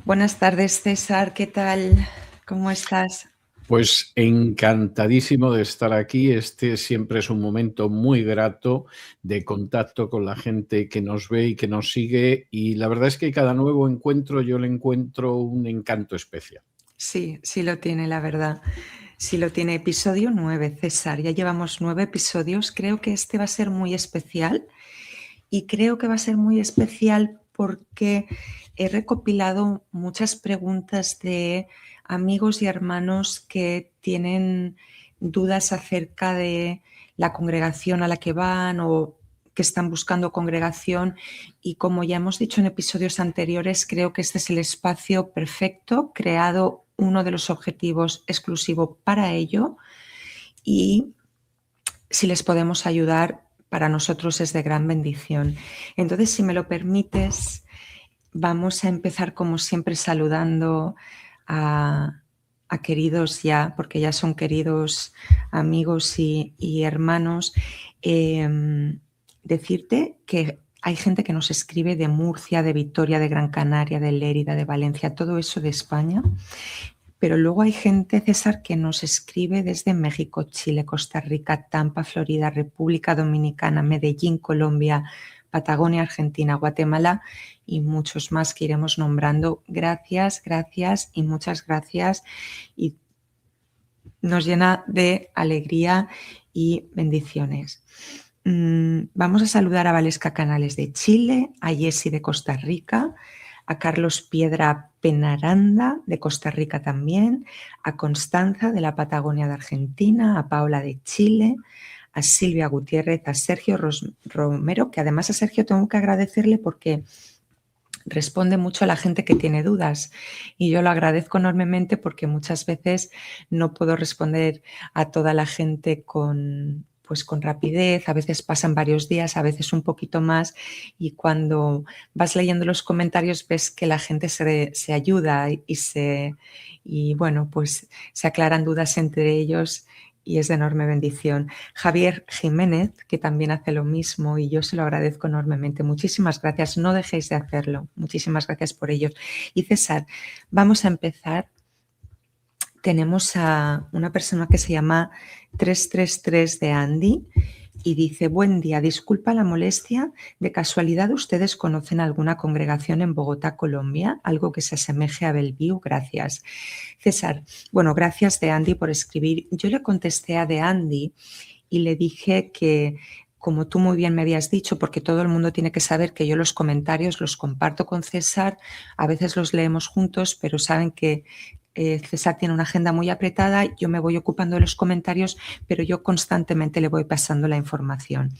Buenas tardes, César. ¿Qué tal? ¿Cómo estás? Pues encantadísimo de estar aquí. Este siempre es un momento muy grato de contacto con la gente que nos ve y que nos sigue. Y la verdad es que cada nuevo encuentro yo le encuentro un encanto especial. Sí, sí lo tiene, la verdad. Sí lo tiene. Episodio 9, César. Ya llevamos 9 episodios. Creo que este va a ser muy especial y creo que va a ser muy especial porque he recopilado muchas preguntas de amigos y hermanos que tienen dudas acerca de la congregación a la que van o que están buscando congregación, y como ya hemos dicho en episodios anteriores, creo que este es el espacio perfecto, creado uno de los objetivos exclusivo para ello, y si les podemos ayudar, para nosotros es de gran bendición. Entonces, si me lo permites, vamos a empezar como siempre saludando a queridos ya, porque ya son queridos amigos y hermanos. Decirte que hay gente que nos escribe de Murcia, de Vitoria, de Gran Canaria, de Lérida, de Valencia, todo eso de España. Pero luego hay gente, César, que nos escribe desde México, Chile, Costa Rica, Tampa, Florida, República Dominicana, Medellín, Colombia, Patagonia, Argentina, Guatemala y muchos más que iremos nombrando. Gracias, gracias y muchas gracias. Y nos llena de alegría y bendiciones. Vamos a saludar a Valesca Canales de Chile, a Jessy de Costa Rica, a Carlos Piedra Penaranda de Costa Rica también, a Constanza de la Patagonia de Argentina, a Paola de Chile, a Silvia Gutiérrez, a Sergio Romero, que además a Sergio tengo que agradecerle porque responde mucho a la gente que tiene dudas, y yo lo agradezco enormemente porque muchas veces no puedo responder a toda la gente con rapidez. A veces pasan varios días, a veces un poquito más, y cuando vas leyendo los comentarios ves que la gente se ayuda y bueno, pues se aclaran dudas entre ellos y es de enorme bendición. Javier Jiménez, que también hace lo mismo, y yo se lo agradezco enormemente. Muchísimas gracias, no dejéis de hacerlo. Muchísimas gracias por ello. Y César, vamos a empezar. Tenemos a una persona que se llama 333 de Andy y dice: buen día, disculpa la molestia, ¿de casualidad ustedes conocen alguna congregación en Bogotá, Colombia? Algo que se asemeje a Bellevue, gracias. César, bueno, gracias de Andy por escribir. Yo le contesté a de Andy y le dije que, como tú muy bien me habías dicho, porque todo el mundo tiene que saber que yo los comentarios los comparto con César, a veces los leemos juntos, pero saben que César tiene una agenda muy apretada, yo me voy ocupando de los comentarios, pero yo constantemente le voy pasando la información.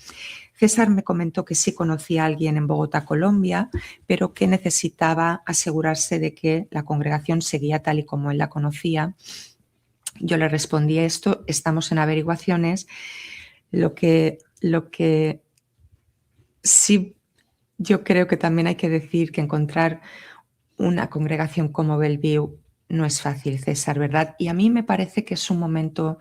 César me comentó que sí conocía a alguien en Bogotá, Colombia, pero que necesitaba asegurarse de que la congregación seguía tal y como él la conocía. Yo le respondí esto: estamos en averiguaciones. Lo que sí, yo creo que también hay que decir que encontrar una congregación como Bellevue no es fácil, César, ¿verdad? Y a mí me parece que es un momento,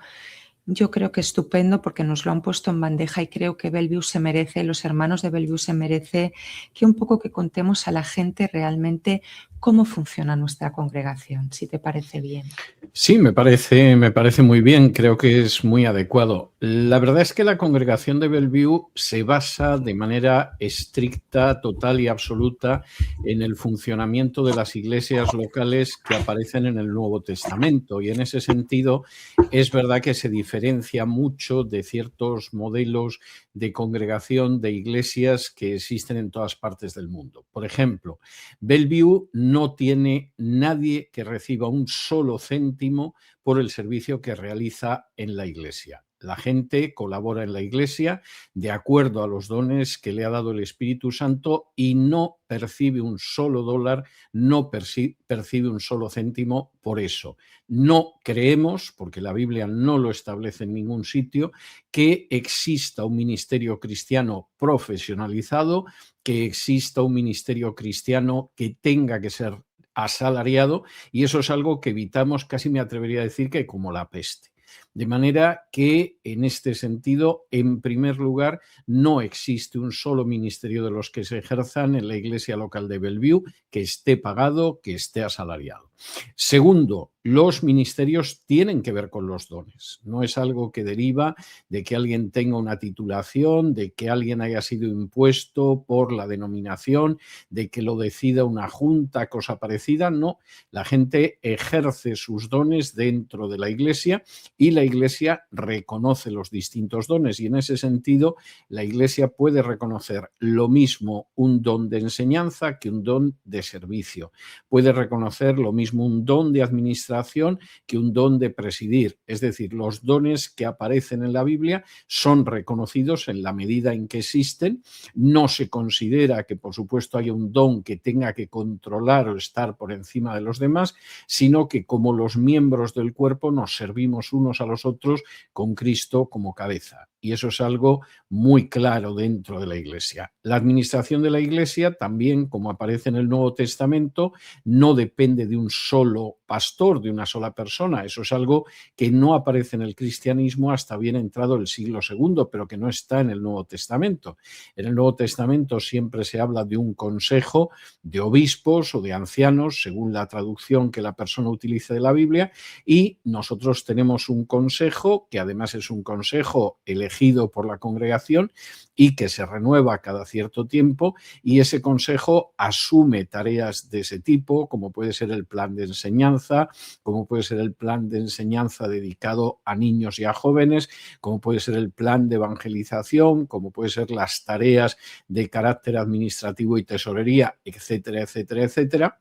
yo creo que estupendo, porque nos lo han puesto en bandeja, y creo que Bellevue se merece, los hermanos de Bellevue se merece que un poco que contemos a la gente realmente cómo funciona nuestra congregación, si te parece bien. Sí, me parece muy bien, creo que es muy adecuado. La verdad es que la congregación de Bellevue se basa de manera estricta, total y absoluta en el funcionamiento de las iglesias locales que aparecen en el Nuevo Testamento, y en ese sentido es verdad que se diferencia mucho de ciertos modelos de congregación de iglesias que existen en todas partes del mundo. Por ejemplo, Bellevue no tiene nadie que reciba un solo céntimo por el servicio que realiza en la iglesia. La gente colabora en la iglesia de acuerdo a los dones que le ha dado el Espíritu Santo y no percibe un solo dólar, no percibe un solo céntimo por eso. No creemos, porque la Biblia no lo establece en ningún sitio, que exista un ministerio cristiano profesionalizado, que exista un ministerio cristiano que tenga que ser asalariado, y eso es algo que evitamos, casi me atrevería a decir que como la peste. De manera que, en este sentido, en primer lugar, no existe un solo ministerio de los que se ejerzan en la iglesia local de Bellevue que esté pagado, que esté asalariado. Segundo, los ministerios tienen que ver con los dones. No es algo que deriva de que alguien tenga una titulación, de que alguien haya sido impuesto por la denominación, de que lo decida una junta, cosa parecida. No, la gente ejerce sus dones dentro de la iglesia y la iglesia reconoce los distintos dones. Y en ese sentido, la iglesia puede reconocer lo mismo un don de enseñanza que un don de servicio. Puede reconocer lo mismo un don de administración que un don de presidir. Es decir, los dones que aparecen en la Biblia son reconocidos en la medida en que existen. No se considera que, por supuesto, haya un don que tenga que controlar o estar por encima de los demás, sino que como los miembros del cuerpo nos servimos unos a los otros con Cristo como cabeza. Y eso es algo muy claro dentro de la Iglesia. La administración de la Iglesia también, como aparece en el Nuevo Testamento, no depende de un solo pastor, de una sola persona. Eso es algo que no aparece en el cristianismo hasta bien entrado el siglo II, pero que no está en el Nuevo Testamento. En el Nuevo Testamento siempre se habla de un consejo de obispos o de ancianos, según la traducción que la persona utilice de la Biblia, y nosotros tenemos un consejo, que además es un consejo elegido por la congregación y que se renueva cada cierto tiempo, y ese consejo asume tareas de ese tipo, como puede ser el plan de enseñanza, como puede ser el plan de enseñanza dedicado a niños y a jóvenes, como puede ser el plan de evangelización, como puede ser las tareas de carácter administrativo y tesorería, etcétera, etcétera, etcétera.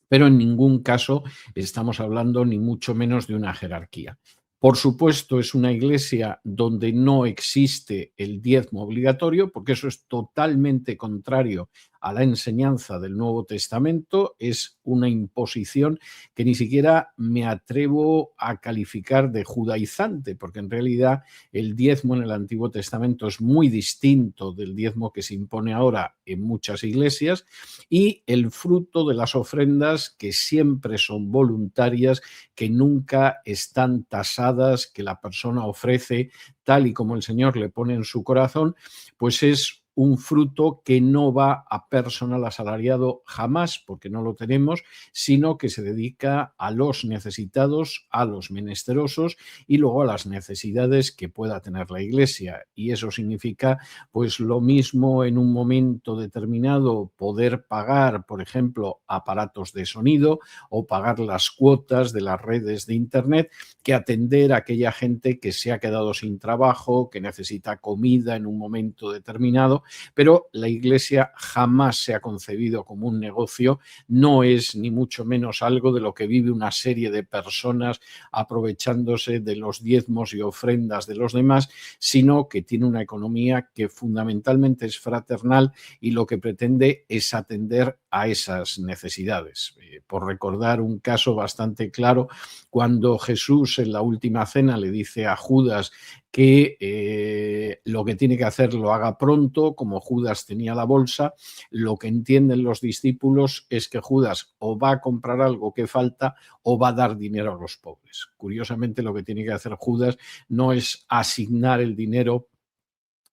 Pero en ningún caso estamos hablando ni mucho menos de una jerarquía. Por supuesto, es una iglesia donde no existe el diezmo obligatorio, porque eso es totalmente contrario a la enseñanza del Nuevo Testamento. Es una imposición que ni siquiera me atrevo a calificar de judaizante, porque en realidad el diezmo en el Antiguo Testamento es muy distinto del diezmo que se impone ahora en muchas iglesias, y el fruto de las ofrendas, que siempre son voluntarias, que nunca están tasadas, que la persona ofrece tal y como el Señor le pone en su corazón, pues es un fruto que no va a personal asalariado jamás, porque no lo tenemos, sino que se dedica a los necesitados, a los menesterosos y luego a las necesidades que pueda tener la Iglesia. Y eso significa, pues, lo mismo en un momento determinado poder pagar, por ejemplo, aparatos de sonido o pagar las cuotas de las redes de Internet, que atender a aquella gente que se ha quedado sin trabajo, que necesita comida en un momento determinado. Pero la Iglesia jamás se ha concebido como un negocio, no es ni mucho menos algo de lo que vive una serie de personas aprovechándose de los diezmos y ofrendas de los demás, sino que tiene una economía que fundamentalmente es fraternal y lo que pretende es atender a esas necesidades. Por recordar un caso bastante claro, cuando Jesús en la última cena le dice a Judas que lo que tiene que hacer lo haga pronto, como Judas tenía la bolsa, lo que entienden los discípulos es que Judas o va a comprar algo que falta o va a dar dinero a los pobres. Curiosamente, lo que tiene que hacer Judas no es asignar el dinero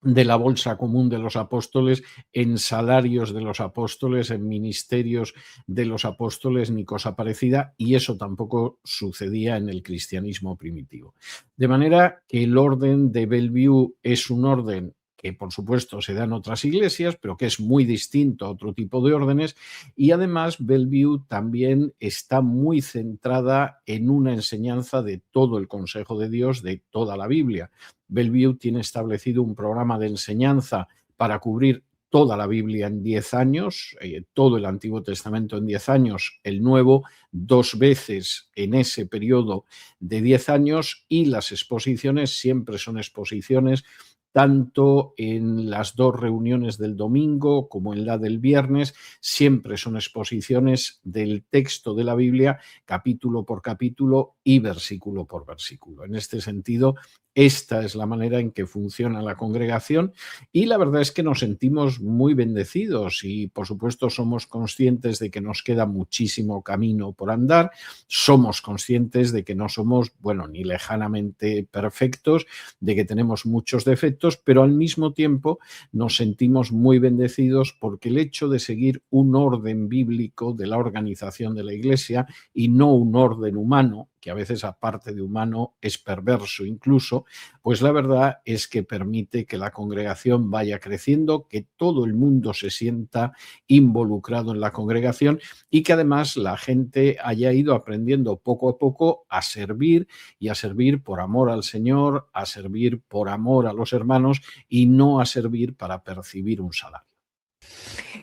de la bolsa común de los apóstoles en salarios de los apóstoles, en ministerios de los apóstoles, ni cosa parecida, y eso tampoco sucedía en el cristianismo primitivo. De manera que el orden de Bellevue es un orden que, por supuesto, se da en otras iglesias, pero que es muy distinto a otro tipo de órdenes, y además Bellevue también está muy centrada en una enseñanza de todo el consejo de Dios, de toda la Biblia. Bellevue tiene establecido un programa de enseñanza para cubrir toda la Biblia en 10 años, todo el Antiguo Testamento en 10 años, el Nuevo 2 veces en ese periodo de 10 años, y las exposiciones siempre son exposiciones tanto en las 2 reuniones del domingo como en la del viernes, siempre son exposiciones del texto de la Biblia, capítulo por capítulo y versículo por versículo. En este sentido, esta es la manera en que funciona la congregación y la verdad es que nos sentimos muy bendecidos y por supuesto somos conscientes de que nos queda muchísimo camino por andar, somos conscientes de que no somos, bueno, ni lejanamente perfectos, de que tenemos muchos defectos, pero al mismo tiempo nos sentimos muy bendecidos porque el hecho de seguir un orden bíblico de la organización de la Iglesia y no un orden humano, que a veces aparte de humano es perverso incluso, pues la verdad es que permite que la congregación vaya creciendo, que todo el mundo se sienta involucrado en la congregación y que además la gente haya ido aprendiendo poco a poco a servir y a servir por amor al Señor, a servir por amor a los hermanos y no a servir para percibir un salario.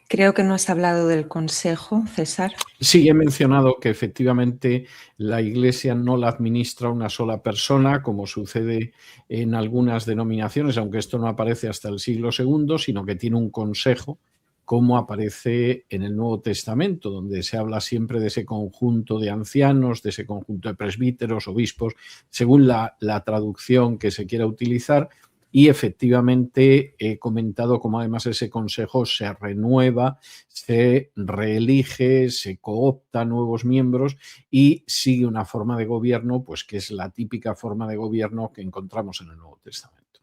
Creo que no has hablado del consejo, César. Sí, he mencionado que efectivamente la Iglesia no la administra una sola persona, como sucede en algunas denominaciones, aunque esto no aparece hasta el siglo segundo, sino que tiene un consejo, como aparece en el Nuevo Testamento, donde se habla siempre de ese conjunto de ancianos, de ese conjunto de presbíteros, obispos, según la traducción que se quiera utilizar. Y efectivamente he comentado cómo además ese consejo se renueva, se reelige, se coopta nuevos miembros y sigue una forma de gobierno, pues que es la típica forma de gobierno que encontramos en el Nuevo Testamento.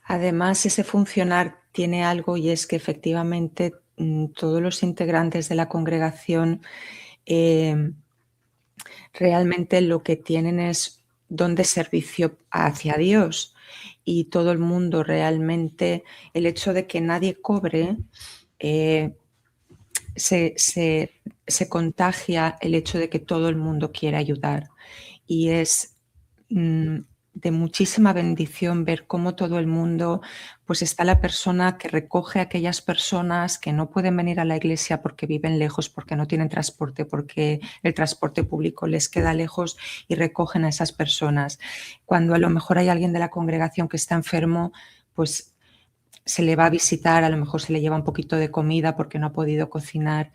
Además, ese funcionar tiene algo y es que efectivamente todos los integrantes de la congregación eh, realmente lo que tienen es don de servicio hacia Dios y todo el mundo realmente, el hecho de que nadie cobre, eh, se contagia el hecho de que todo el mundo quiere ayudar y es de muchísima bendición ver cómo todo el mundo, pues está la persona que recoge a aquellas personas que no pueden venir a la iglesia porque viven lejos, porque no tienen transporte, porque el transporte público les queda lejos y recogen a esas personas. Cuando a lo mejor hay alguien de la congregación que está enfermo, pues se le va a visitar, a lo mejor se le lleva un poquito de comida porque no ha podido cocinar.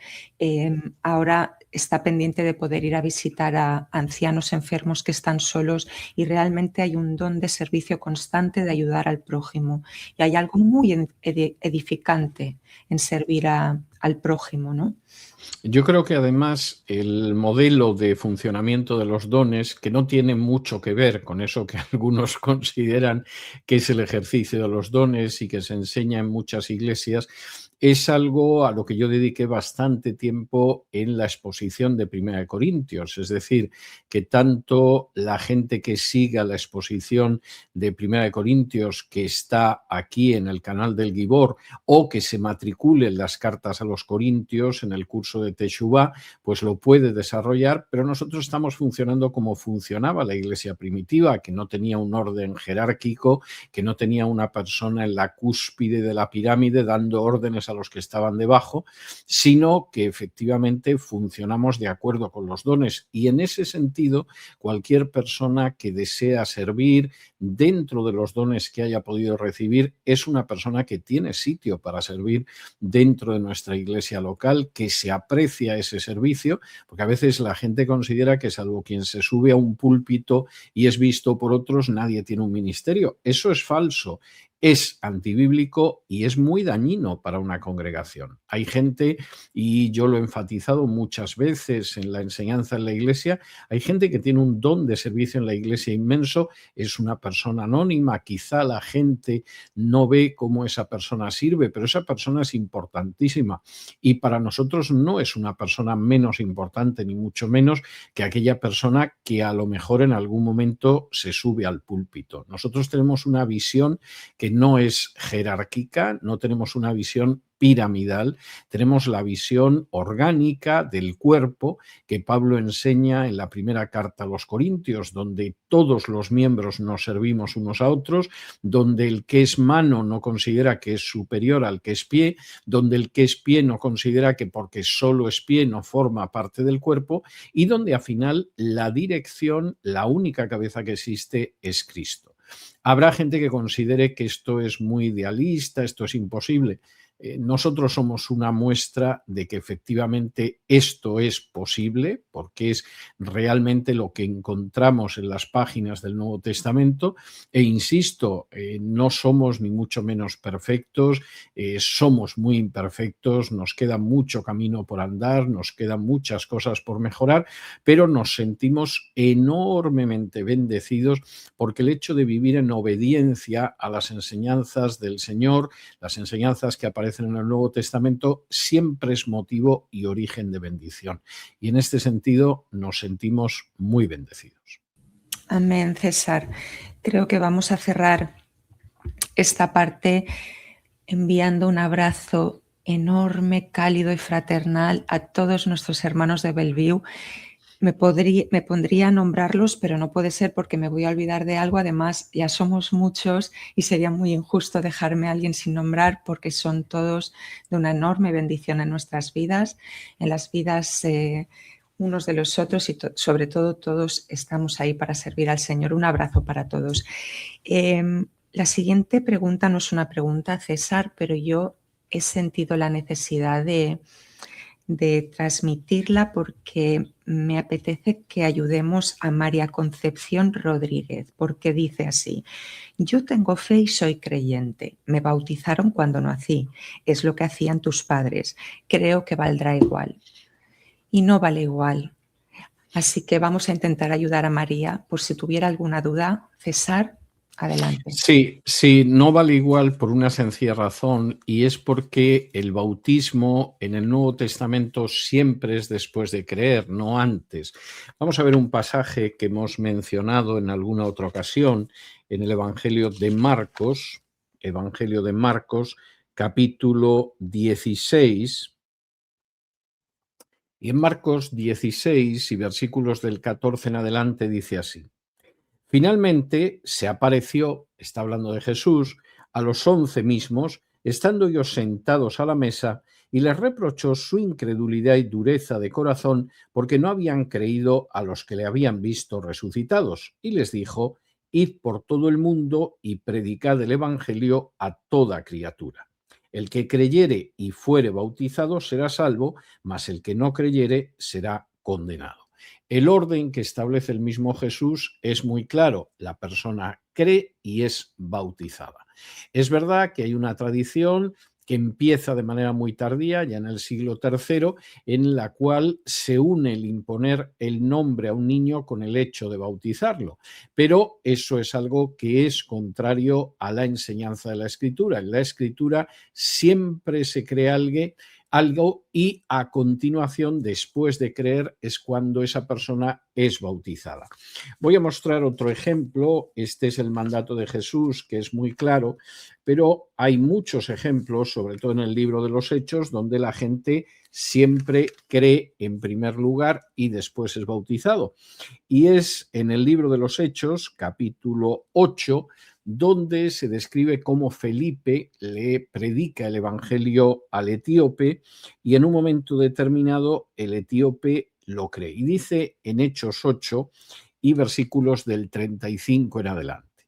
Ahora está pendiente de poder ir a visitar a ancianos enfermos que están solos y realmente hay un don de servicio constante de ayudar al prójimo. Y hay algo muy edificante en servir al prójimo, ¿no? Yo creo que además el modelo de funcionamiento de los dones, que no tiene mucho que ver con eso que algunos consideran que es el ejercicio de los dones y que se enseña en muchas iglesias, es algo a lo que yo dediqué bastante tiempo en la exposición de Primera de Corintios. Es decir, que tanto la gente que siga la exposición de Primera de Corintios, que está aquí en el canal del Gibor, o que se matricule en las cartas a los Corintios en el curso de Teshuvá, pues lo puede desarrollar, pero nosotros estamos funcionando como funcionaba la iglesia primitiva, que no tenía un orden jerárquico, que no tenía una persona en la cúspide de la pirámide dando órdenes a los que estaban debajo, sino que efectivamente funcionamos de acuerdo con los dones y en ese sentido cualquier persona que desea servir dentro de los dones que haya podido recibir es una persona que tiene sitio para servir dentro de nuestra iglesia local, que se aprecia ese servicio, porque a veces la gente considera que salvo quien se sube a un púlpito y es visto por otros, nadie tiene un ministerio. Eso es falso. Es antibíblico y es muy dañino para una congregación. Hay gente, y yo lo he enfatizado muchas veces en la enseñanza en la iglesia, hay gente que tiene un don de servicio en la iglesia inmenso, es una persona anónima, quizá la gente no ve cómo esa persona sirve, pero esa persona es importantísima y para nosotros no es una persona menos importante ni mucho menos que aquella persona que a lo mejor en algún momento se sube al púlpito. Nosotros tenemos una visión que no es jerárquica, no tenemos una visión piramidal, tenemos la visión orgánica del cuerpo que Pablo enseña en la primera carta a los Corintios, donde todos los miembros nos servimos unos a otros, donde el que es mano no considera que es superior al que es pie, donde el que es pie no considera que porque solo es pie no forma parte del cuerpo y donde al final la dirección, la única cabeza que existe es Cristo. Habrá gente que considere que esto es muy idealista, esto es imposible. Nosotros somos una muestra de que efectivamente esto es posible, porque es realmente lo que encontramos en las páginas del Nuevo Testamento. E insisto, no somos ni mucho menos perfectos, somos muy imperfectos, nos queda mucho camino por andar, nos quedan muchas cosas por mejorar, pero nos sentimos enormemente bendecidos porque el hecho de vivir en obediencia a las enseñanzas del Señor, las enseñanzas que aparecen en el Nuevo Testamento, siempre es motivo y origen de bendición. Y en este sentido nos sentimos muy bendecidos. Amén, César. Creo que vamos a cerrar esta parte enviando un abrazo enorme, cálido y fraternal a todos nuestros hermanos de Bellevue. Me pondría a nombrarlos, pero no puede ser porque me voy a olvidar de algo. Además, ya somos muchos y sería muy injusto dejarme a alguien sin nombrar porque son todos de una enorme bendición en nuestras vidas, en las vidas unos de los otros y sobre todo todos estamos ahí para servir al Señor. Un abrazo para todos. La siguiente pregunta no es una pregunta, César, pero yo he sentido la necesidad de transmitirla porque me apetece que ayudemos a María Concepción Rodríguez, porque dice así: yo tengo fe y soy creyente, me bautizaron cuando nací, es lo que hacían tus padres, creo que valdrá igual. Y no vale igual. Así que vamos a intentar ayudar a María. Por si tuviera alguna duda, César, adelante. Sí, no vale igual por una sencilla razón, y es porque el bautismo en el Nuevo Testamento siempre es después de creer, no antes. Vamos a ver un pasaje que hemos mencionado en alguna otra ocasión en el Evangelio de Marcos, capítulo 16. Y en Marcos 16 y versículos del 14 en adelante dice así: finalmente se apareció, está hablando de Jesús, a los 11 mismos, estando ellos sentados a la mesa, y les reprochó su incredulidad y dureza de corazón, porque no habían creído a los que le habían visto resucitados. Y les dijo: id por todo el mundo y predicad el evangelio a toda criatura. El que creyere y fuere bautizado será salvo, mas el que no creyere será condenado. El orden que establece el mismo Jesús es muy claro. La persona cree y es bautizada. Es verdad que hay una tradición que empieza de manera muy tardía, ya en el siglo III, en la cual se une el imponer el nombre a un niño con el hecho de bautizarlo. Pero eso es algo que es contrario a la enseñanza de la Escritura. En la Escritura siempre se cree algo y a continuación, después de creer, es cuando esa persona es bautizada. Voy a mostrar otro ejemplo. Este es el mandato de Jesús, que es muy claro, pero hay muchos ejemplos, sobre todo en el libro de los Hechos, donde la gente siempre cree en primer lugar y después es bautizado. Y es en el libro de los Hechos, capítulo 8, donde se describe cómo Felipe le predica el evangelio al etíope y en un momento determinado el etíope lo cree. Y dice en Hechos 8 y versículos del 35 en adelante: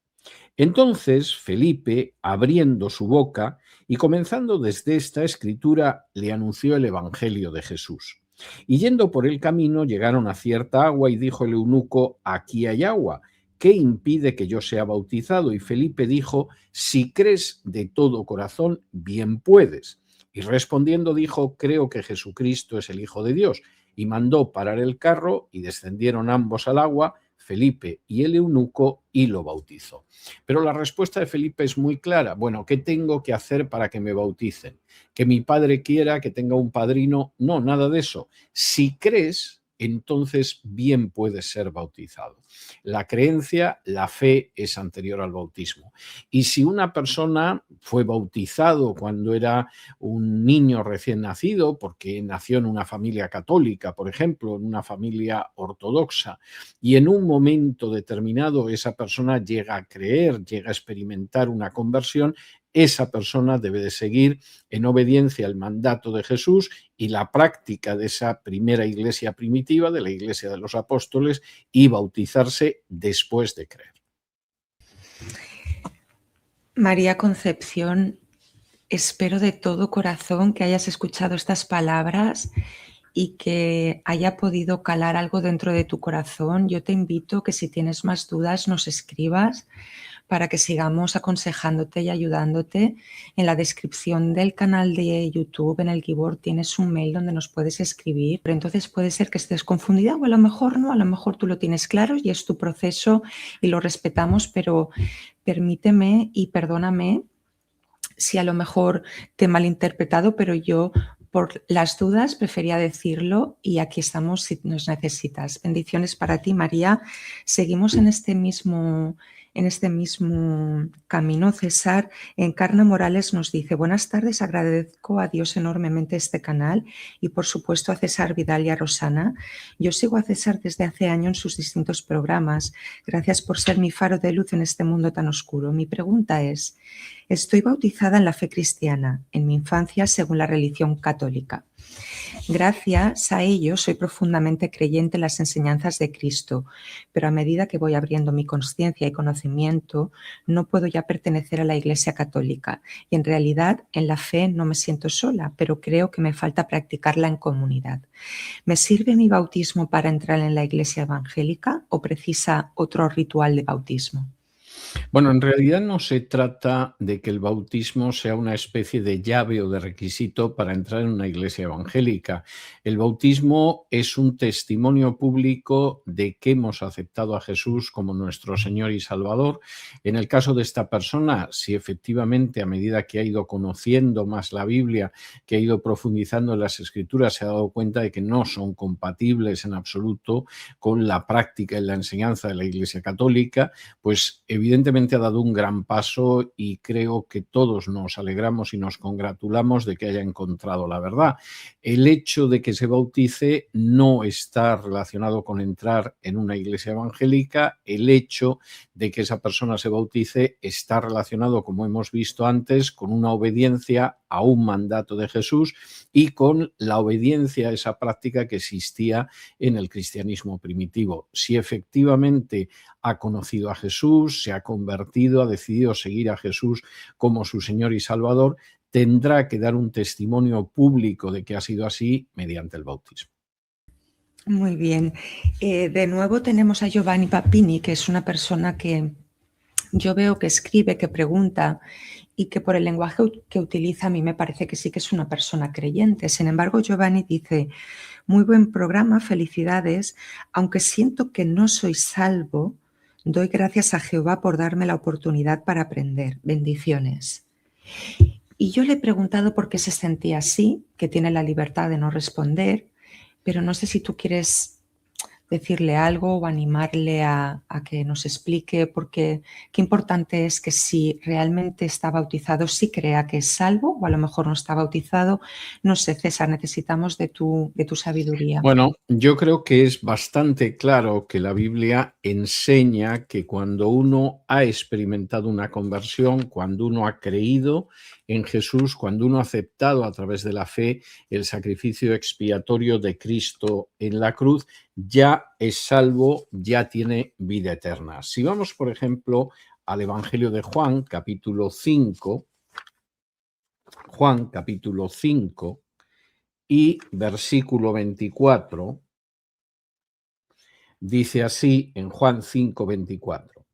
entonces Felipe, abriendo su boca y comenzando desde esta escritura, le anunció el evangelio de Jesús. Y yendo por el camino llegaron a cierta agua y dijo el eunuco: aquí hay agua, ¿qué impide que yo sea bautizado? Y Felipe dijo: si crees de todo corazón, bien puedes. Y respondiendo dijo: creo que Jesucristo es el Hijo de Dios. Y mandó parar el carro y descendieron ambos al agua, Felipe y el eunuco, y lo bautizó. Pero la respuesta de Felipe es muy clara. Bueno, ¿qué tengo que hacer para que me bauticen? ¿Que mi padre quiera que tenga un padrino? No, nada de eso. Si crees, entonces bien puedes ser bautizado. La creencia, la fe es anterior al bautismo. Y si una persona fue bautizado cuando era un niño recién nacido, porque nació en una familia católica, por ejemplo, en una familia ortodoxa, y en un momento determinado esa persona llega a creer, llega a experimentar una conversión, esa persona debe de seguir en obediencia al mandato de Jesús y la práctica de esa primera iglesia primitiva, de la iglesia de los apóstoles, y bautizarse después de creer. María Concepción, espero de todo corazón que hayas escuchado estas palabras y que haya podido calar algo dentro de tu corazón. Yo te invito que si tienes más dudas nos escribas para que sigamos aconsejándote y ayudándote. En la descripción del canal de YouTube, en el Keyboard, tienes un mail donde nos puedes escribir. Pero entonces puede ser que estés confundida o a lo mejor no, a lo mejor tú lo tienes claro y es tu proceso y lo respetamos, pero permíteme y perdóname si a lo mejor te he malinterpretado, pero yo por las dudas prefería decirlo y aquí estamos si nos necesitas. Bendiciones para ti, María. Seguimos en este mismo camino. César Encarna Morales nos dice: buenas tardes, agradezco a Dios enormemente este canal y por supuesto a César Vidal y a Rosana. Yo sigo a César desde hace años en sus distintos programas. Gracias por ser mi faro de luz en este mundo tan oscuro. Mi pregunta es: estoy bautizada en la fe cristiana, en mi infancia según la religión católica. Gracias a ello soy profundamente creyente en las enseñanzas de Cristo, pero a medida que voy abriendo mi conciencia y conocimiento, no puedo ya pertenecer a la Iglesia católica y en realidad en la fe no me siento sola, pero creo que me falta practicarla en comunidad. ¿Me sirve mi bautismo para entrar en la Iglesia evangélica o precisa otro ritual de bautismo? Bueno, en realidad no se trata de que el bautismo sea una especie de llave o de requisito para entrar en una iglesia evangélica. El bautismo es un testimonio público de que hemos aceptado a Jesús como nuestro Señor y Salvador. En el caso de esta persona, si efectivamente a medida que ha ido conociendo más la Biblia, que ha ido profundizando en las Escrituras, se ha dado cuenta de que no son compatibles en absoluto con la práctica y la enseñanza de la Iglesia Católica, pues evidentemente ha dado un gran paso y creo que todos nos alegramos y nos congratulamos de que haya encontrado la verdad. El hecho de que se bautice no está relacionado con entrar en una iglesia evangélica. El hecho de que esa persona se bautice está relacionado, como hemos visto antes, con una obediencia a un mandato de Jesús y con la obediencia a esa práctica que existía en el cristianismo primitivo. Si efectivamente ha conocido a Jesús, se ha convertido, ha decidido seguir a Jesús como su Señor y Salvador, tendrá que dar un testimonio público de que ha sido así mediante el bautismo. Muy bien. De nuevo tenemos a Giovanni Papini, que es una persona que yo veo que escribe, que pregunta y que por el lenguaje que utiliza a mí me parece que sí que es una persona creyente. Sin embargo, Giovanni dice: muy buen programa, felicidades, aunque siento que no soy salvo, doy gracias a Jehová por darme la oportunidad para aprender. Bendiciones. Y yo le he preguntado por qué se sentía así, que tiene la libertad de no responder, pero no sé si tú quieres decirle algo o animarle a que nos explique, porque qué importante es que si realmente está bautizado, sí crea que es salvo, o a lo mejor no está bautizado. No sé, César, necesitamos de tu sabiduría. Bueno, yo creo que es bastante claro que la Biblia enseña que cuando uno ha experimentado una conversión, cuando uno ha creído en Jesús, cuando uno ha aceptado a través de la fe el sacrificio expiatorio de Cristo en la cruz, ya es salvo, ya tiene vida eterna. Si vamos, por ejemplo, al Evangelio de Juan, capítulo 5, Juan, capítulo 5, y versículo 24, dice así en Juan 5:24: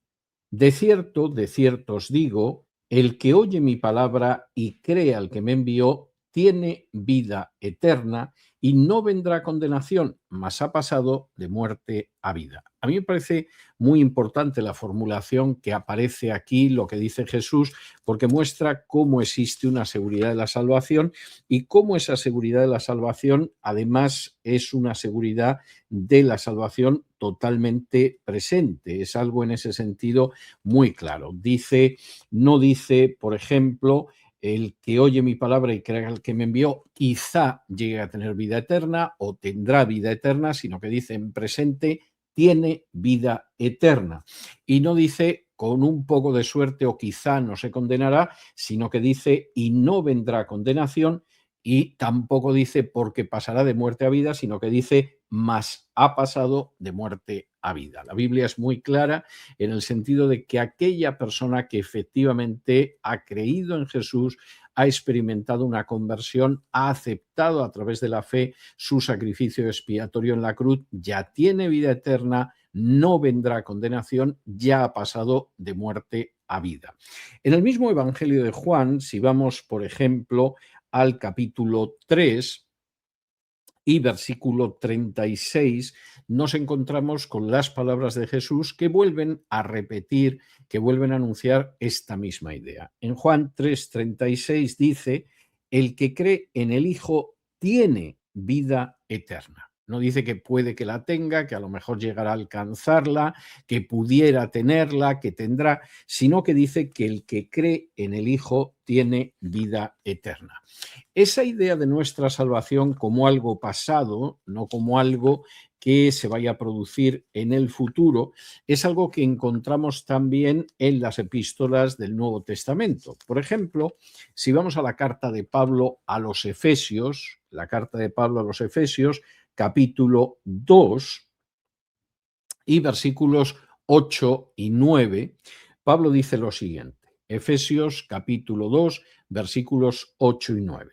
de cierto os digo, el que oye mi palabra y cree al que me envió, tiene vida eterna y no vendrá a condenación, mas ha pasado de muerte a vida. A mí me parece muy importante la formulación que aparece aquí, lo que dice Jesús, porque muestra cómo existe una seguridad de la salvación y cómo esa seguridad de la salvación además es una seguridad de la salvación totalmente presente. Es algo en ese sentido muy claro. No dice, por ejemplo, el que oye mi palabra y crea al que me envió, quizá llegue a tener vida eterna o tendrá vida eterna, sino que dice en presente, tiene vida eterna. Y no dice con un poco de suerte o quizá no se condenará, sino que dice y no vendrá condenación, y tampoco dice porque pasará de muerte a vida, sino que dice mas ha pasado de muerte a vida. La Biblia es muy clara en el sentido de que aquella persona que efectivamente ha creído en Jesús, ha experimentado una conversión, ha aceptado a través de la fe su sacrificio expiatorio en la cruz, ya tiene vida eterna, no vendrá condenación, ya ha pasado de muerte a vida. En el mismo Evangelio de Juan, si vamos, por ejemplo, al capítulo 3 y versículo 36, nos encontramos con las palabras de Jesús que vuelven a repetir, que vuelven a anunciar esta misma idea. En Juan 3:36 dice: el que cree en el Hijo tiene vida eterna. No dice que puede que la tenga, que a lo mejor llegará a alcanzarla, que pudiera tenerla, que tendrá, sino que dice que el que cree en el Hijo tiene vida eterna. Esa idea de nuestra salvación como algo pasado, no como algo que se vaya a producir en el futuro, es algo que encontramos también en las epístolas del Nuevo Testamento. Por ejemplo, si vamos a la carta de Pablo a los Efesios, la carta de Pablo a los Efesios, capítulo 2 y versículos 8 y 9, Pablo dice lo siguiente, Efesios capítulo 2, versículos 8 y 9.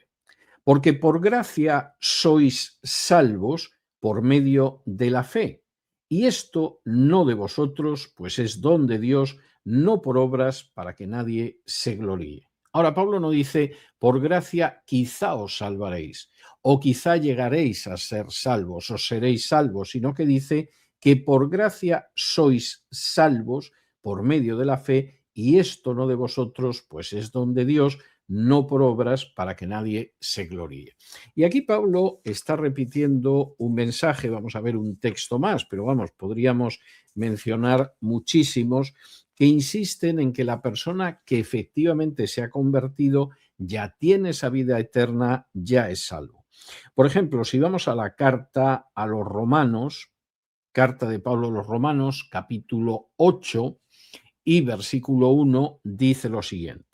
Porque por gracia sois salvos por medio de la fe. Y esto no de vosotros, pues es don de Dios, no por obras para que nadie se gloríe. Ahora, Pablo no dice, por gracia quizá os salvaréis, o quizá llegaréis a ser salvos, o seréis salvos, sino que dice que por gracia sois salvos por medio de la fe, y esto no de vosotros, pues es don de Dios, no por obras para que nadie se gloríe. Y aquí Pablo está repitiendo un mensaje, vamos a ver un texto más, pero vamos, podríamos mencionar muchísimos que insisten en que la persona que efectivamente se ha convertido ya tiene esa vida eterna, ya es salvo. Por ejemplo, si vamos a la carta a los Romanos, carta de Pablo a los Romanos, capítulo 8 y versículo 1, dice lo siguiente.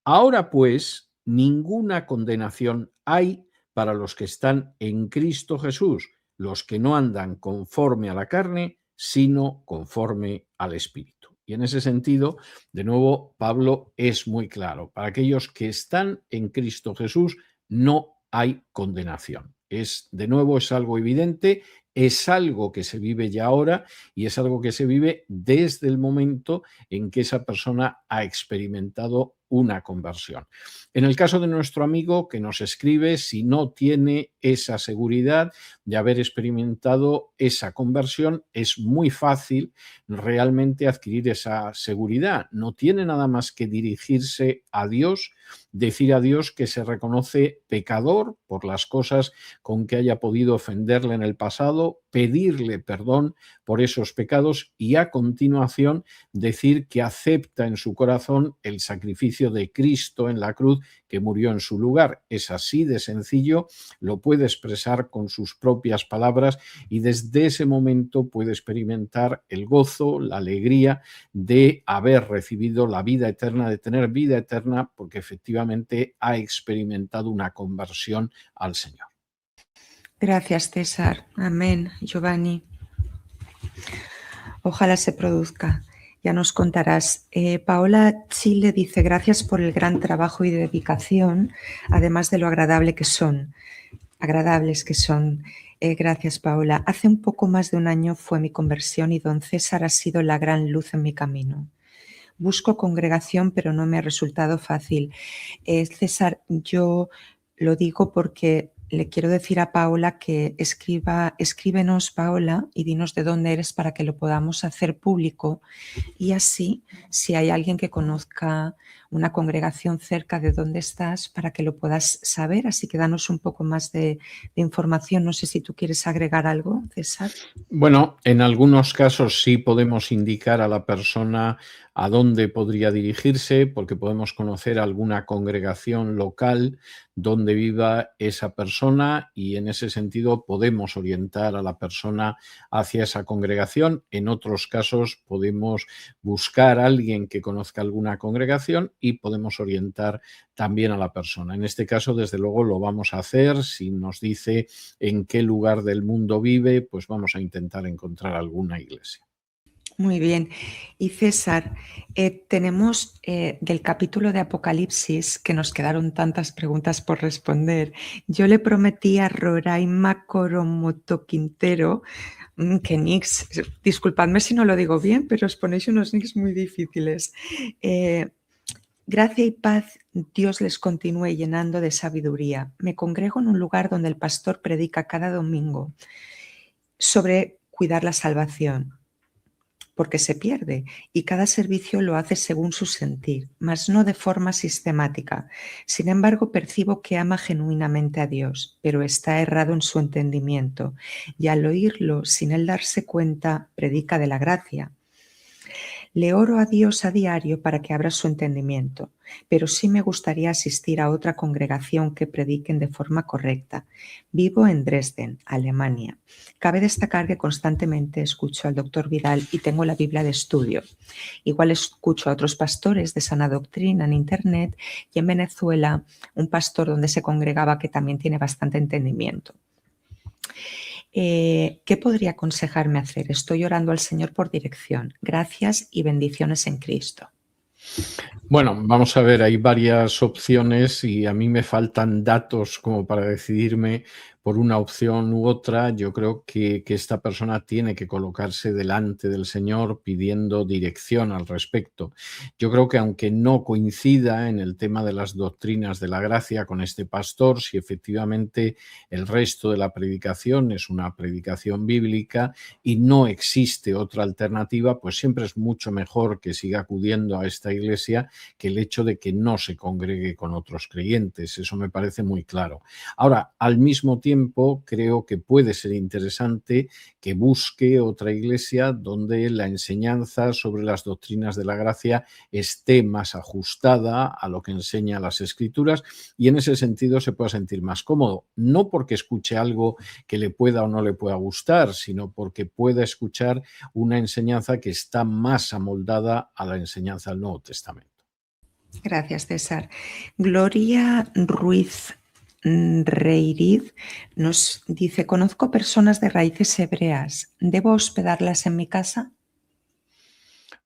Ahora pues, ninguna condenación hay para los que están en Cristo Jesús, los que no andan conforme a la carne, sino conforme al Espíritu. Y en ese sentido, de nuevo, Pablo es muy claro. Para aquellos que están en Cristo Jesús, no hay condenación. De nuevo, es algo evidente, es algo que se vive ya ahora y es algo que se vive desde el momento en que esa persona ha experimentado una conversión. En el caso de nuestro amigo que nos escribe, si no tiene esa seguridad de haber experimentado esa conversión, es muy fácil realmente adquirir esa seguridad. No tiene nada más que dirigirse a Dios, decir a Dios que se reconoce pecador por las cosas con que haya podido ofenderle en el pasado, pedirle perdón por esos pecados y a continuación decir que acepta en su corazón el sacrificio de Cristo en la cruz que murió en su lugar. Es así de sencillo, lo puede expresar con sus propias palabras y desde ese momento puede experimentar el gozo, la alegría de haber recibido la vida eterna, de tener vida eterna, porque efectivamente ha experimentado una conversión al Señor. Gracias, César. Amén, Giovanni. Ojalá se produzca. Ya nos contarás. Paola Chile dice, gracias por el gran trabajo y dedicación, además de lo agradables que son. Gracias, Paola. Hace un poco más de un año fue mi conversión y don César ha sido la gran luz en mi camino. Busco congregación, pero no me ha resultado fácil. César, yo lo digo porque le quiero decir a Paola que escríbenos, Paola, y dinos de dónde eres para que lo podamos hacer público. Y así, si hay alguien que conozca una congregación cerca de donde estás, para que lo puedas saber. Así que danos un poco más de información. No sé si tú quieres agregar algo, César. Bueno, en algunos casos sí podemos indicar a la persona a dónde podría dirigirse, porque podemos conocer alguna congregación local donde viva esa persona y en ese sentido podemos orientar a la persona hacia esa congregación. En otros casos podemos buscar a alguien que conozca alguna congregación y podemos orientar también a la persona. En este caso, desde luego, lo vamos a hacer. Si nos dice en qué lugar del mundo vive, pues vamos a intentar encontrar alguna iglesia. Muy bien. Y César, tenemos del capítulo de Apocalipsis, que nos quedaron tantas preguntas por responder. Yo le prometí a Roraima Coromoto Quintero que nicks, disculpadme si no lo digo bien, pero os ponéis unos nicks muy difíciles. Gracia y paz, Dios les continúe llenando de sabiduría. Me congrego en un lugar donde el pastor predica cada domingo sobre cuidar la salvación, porque se pierde, y cada servicio lo hace según su sentir, mas no de forma sistemática. Sin embargo, percibo que ama genuinamente a Dios, pero está errado en su entendimiento, y al oírlo, sin él darse cuenta, predica de la gracia. Le oro a Dios a diario para que abra su entendimiento, pero sí me gustaría asistir a otra congregación que prediquen de forma correcta. Vivo en Dresden, Alemania. Cabe destacar que constantemente escucho al doctor Vidal y tengo la Biblia de estudio. Igual escucho a otros pastores de sana doctrina en Internet y en Venezuela un pastor donde se congregaba que también tiene bastante entendimiento. ¿Qué podría aconsejarme hacer? Estoy orando al Señor por dirección. Gracias y bendiciones en Cristo. Bueno, vamos a ver, hay varias opciones y a mí me faltan datos como para decidirme por una opción u otra. Yo creo que esta persona tiene que colocarse delante del Señor pidiendo dirección al respecto. Yo creo que aunque no coincida en el tema de las doctrinas de la gracia con este pastor, si efectivamente el resto de la predicación es una predicación bíblica y no existe otra alternativa, pues siempre es mucho mejor que siga acudiendo a esta iglesia que el hecho de que no se congregue con otros creyentes. Eso me parece muy claro. Ahora, al mismo tiempo, creo que puede ser interesante que busque otra iglesia donde la enseñanza sobre las doctrinas de la gracia esté más ajustada a lo que enseña las Escrituras y en ese sentido se pueda sentir más cómodo. No porque escuche algo que le pueda o no le pueda gustar, sino porque pueda escuchar una enseñanza que está más amoldada a la enseñanza del Nuevo Testamento. Gracias, César. Gloria Ruiz Reiriz nos dice, conozco personas de raíces hebreas. ¿Debo hospedarlas en mi casa?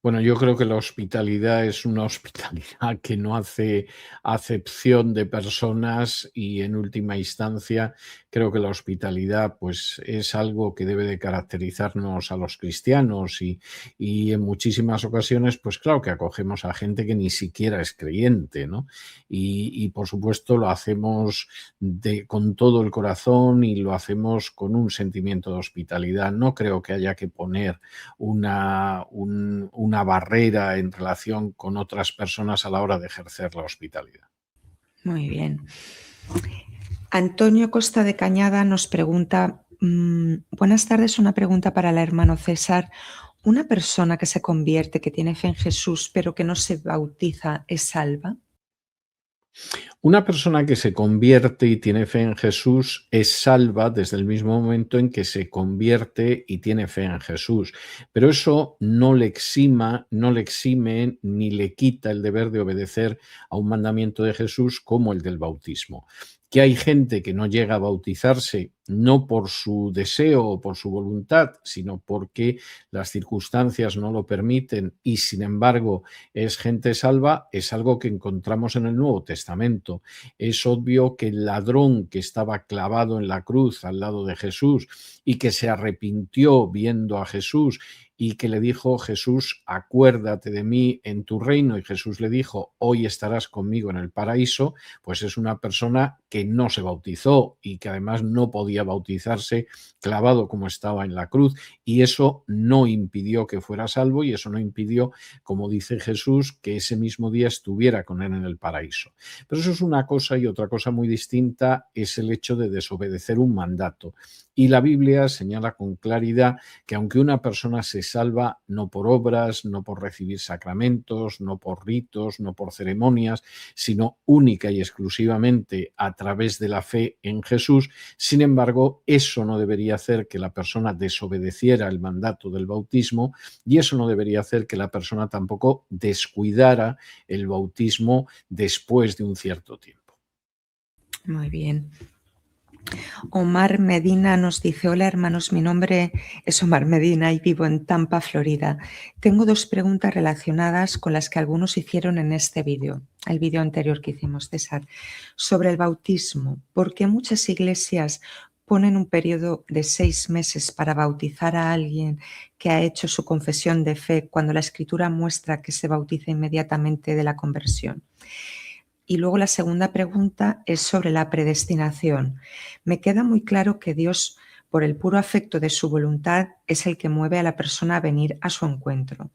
Bueno, yo creo que la hospitalidad es una hospitalidad que no hace acepción de personas y en última instancia creo que la hospitalidad pues es algo que debe de caracterizarnos a los cristianos y en muchísimas ocasiones pues claro que acogemos a gente que ni siquiera es creyente, ¿no? Y por supuesto lo hacemos con todo el corazón y lo hacemos con un sentimiento de hospitalidad. No creo que haya que poner una barrera en relación con otras personas a la hora de ejercer la hospitalidad. Muy bien. Antonio Costa de Cañada nos pregunta, buenas tardes, una pregunta para el hermano César. ¿Una persona que se convierte, que tiene fe en Jesús, pero que no se bautiza, es salva? Una persona que se convierte y tiene fe en Jesús es salva desde el mismo momento en que se convierte y tiene fe en Jesús. Pero eso no le exime ni le quita el deber de obedecer a un mandamiento de Jesús como el del bautismo. Que hay gente que no llega a bautizarse no por su deseo o por su voluntad, sino porque las circunstancias no lo permiten y sin embargo es gente salva, es algo que encontramos en el Nuevo Testamento. Es obvio que el ladrón que estaba clavado en la cruz al lado de Jesús y que se arrepintió viendo a Jesús y que le dijo, Jesús, acuérdate de mí en tu reino, y Jesús le dijo, hoy estarás conmigo en el paraíso, pues es una persona que no se bautizó y que además no podía bautizarse clavado como estaba en la cruz, y eso no impidió que fuera salvo y eso no impidió, como dice Jesús, que ese mismo día estuviera con él en el paraíso. Pero eso es una cosa, y otra cosa muy distinta es el hecho de desobedecer un mandato. Y la Biblia señala con claridad que aunque una persona se salva no por obras, no por recibir sacramentos, no por ritos, no por ceremonias, sino única y exclusivamente a través de la fe en Jesús, sin embargo, eso no debería hacer que la persona desobedeciera el mandato del bautismo y eso no debería hacer que la persona tampoco descuidara el bautismo después de un cierto tiempo. Muy bien. Omar Medina nos dice: hola hermanos, mi nombre es Omar Medina y vivo en Tampa, Florida. Tengo dos preguntas relacionadas con las que algunos hicieron en este vídeo, el vídeo anterior que hicimos, César, sobre el bautismo. ¿Por qué muchas iglesias ponen un periodo de 6 meses para bautizar a alguien que ha hecho su confesión de fe cuando la Escritura muestra que se bautiza inmediatamente de la conversión? Y luego la segunda pregunta es sobre la predestinación. Me queda muy claro que Dios, por el puro afecto de su voluntad, es el que mueve a la persona a venir a su encuentro.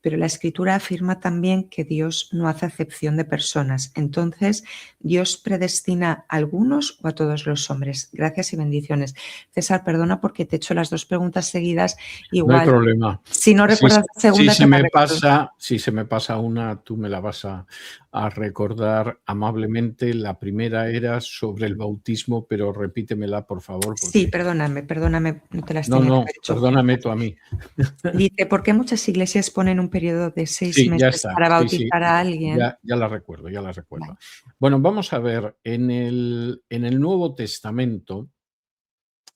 Pero la Escritura afirma también que Dios no hace acepción de personas. Entonces, ¿Dios predestina a algunos o a todos los hombres? Gracias y bendiciones. César, perdona porque te he hecho las dos preguntas seguidas. No hay Igual, problema. si no recuerdas la segunda, te la recuerdo. Si se me pasa una, tú me la vas a recordar amablemente. La primera era sobre el bautismo, pero repítemela, por favor, Sí, porque... perdóname, no te las No, tenía que no, haber hecho. perdóname tú a mí. Dice: ¿por qué muchas iglesias ponen un periodo de 6 Sí, ya meses está. para Sí, sí, bautizar a alguien? ya la recuerdo, ya la recuerdo. Vale. Bueno, vamos a ver, en el Nuevo Testamento,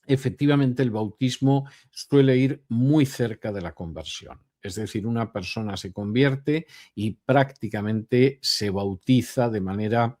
efectivamente, el bautismo suele ir muy cerca de la conversión. Es decir, una persona se convierte y prácticamente se bautiza de manera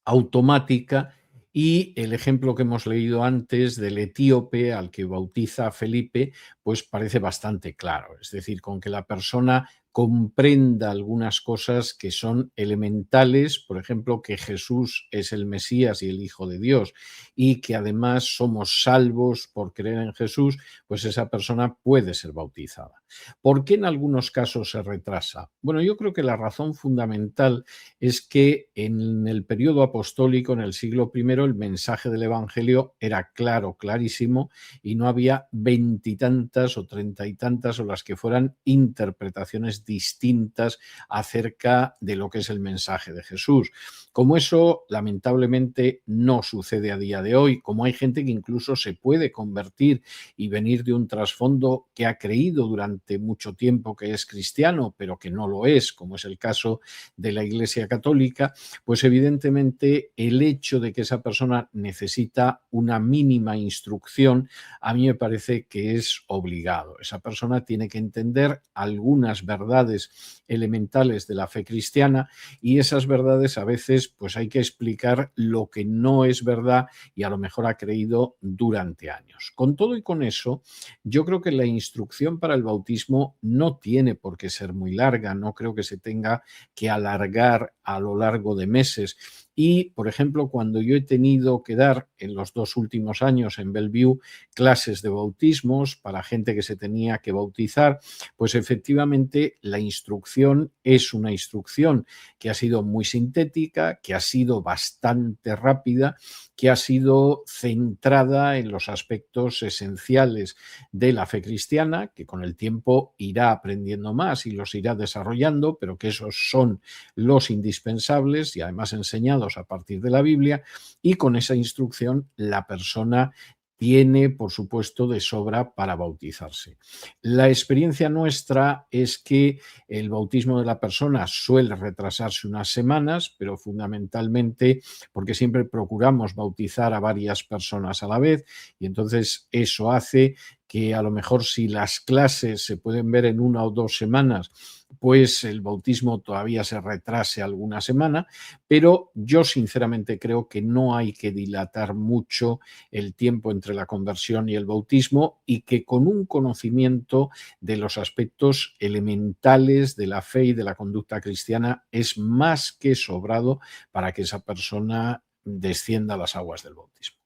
automática, y el ejemplo que hemos leído antes del etíope al que bautiza a Felipe, pues parece bastante claro. Es decir, con que la persona comprenda algunas cosas que son elementales, por ejemplo, que Jesús es el Mesías y el Hijo de Dios, y que además somos salvos por creer en Jesús, pues esa persona puede ser bautizada. ¿Por qué en algunos casos se retrasa? Bueno, yo creo que la razón fundamental es que en el periodo apostólico, en el siglo I, el mensaje del Evangelio era claro, clarísimo, y no había veintitantas o treinta y tantas o las que fueran interpretaciones distintas acerca de lo que es el mensaje de Jesús. Como eso, lamentablemente, no sucede a día de hoy, como hay gente que incluso se puede convertir y venir de un trasfondo que ha creído durante mucho tiempo que es cristiano, pero que no lo es, como es el caso de la Iglesia Católica, pues evidentemente el hecho de que esa persona necesita una mínima instrucción, a mí me parece que es obligado. Esa persona tiene que entender algunas verdades elementales de la fe cristiana, y esas verdades a veces pues hay que explicar lo que no es verdad y a lo mejor ha creído durante años. Con todo y con eso, yo creo que la instrucción para el bautismo no tiene por qué ser muy larga, no creo que se tenga que alargar a lo largo de meses. Y, por ejemplo, cuando yo he tenido que dar en los 2 últimos años en Bellevue clases de bautismos para gente que se tenía que bautizar, pues efectivamente la instrucción es una instrucción que ha sido muy sintética, que ha sido bastante rápida, que ha sido centrada en los aspectos esenciales de la fe cristiana, que con el tiempo irá aprendiendo más y los irá desarrollando, pero que esos son los indispensables y además enseñados a partir de la Biblia, y con esa instrucción la persona tiene, por supuesto, de sobra para bautizarse. La experiencia nuestra es que el bautismo de la persona suele retrasarse unas semanas, pero fundamentalmente porque siempre procuramos bautizar a varias personas a la vez, y entonces eso hace que a lo mejor si las clases se pueden ver en 1 o 2 semanas, pues el bautismo todavía se retrase alguna semana, pero yo sinceramente creo que no hay que dilatar mucho el tiempo entre la conversión y el bautismo, y que con un conocimiento de los aspectos elementales de la fe y de la conducta cristiana es más que sobrado para que esa persona descienda a las aguas del bautismo.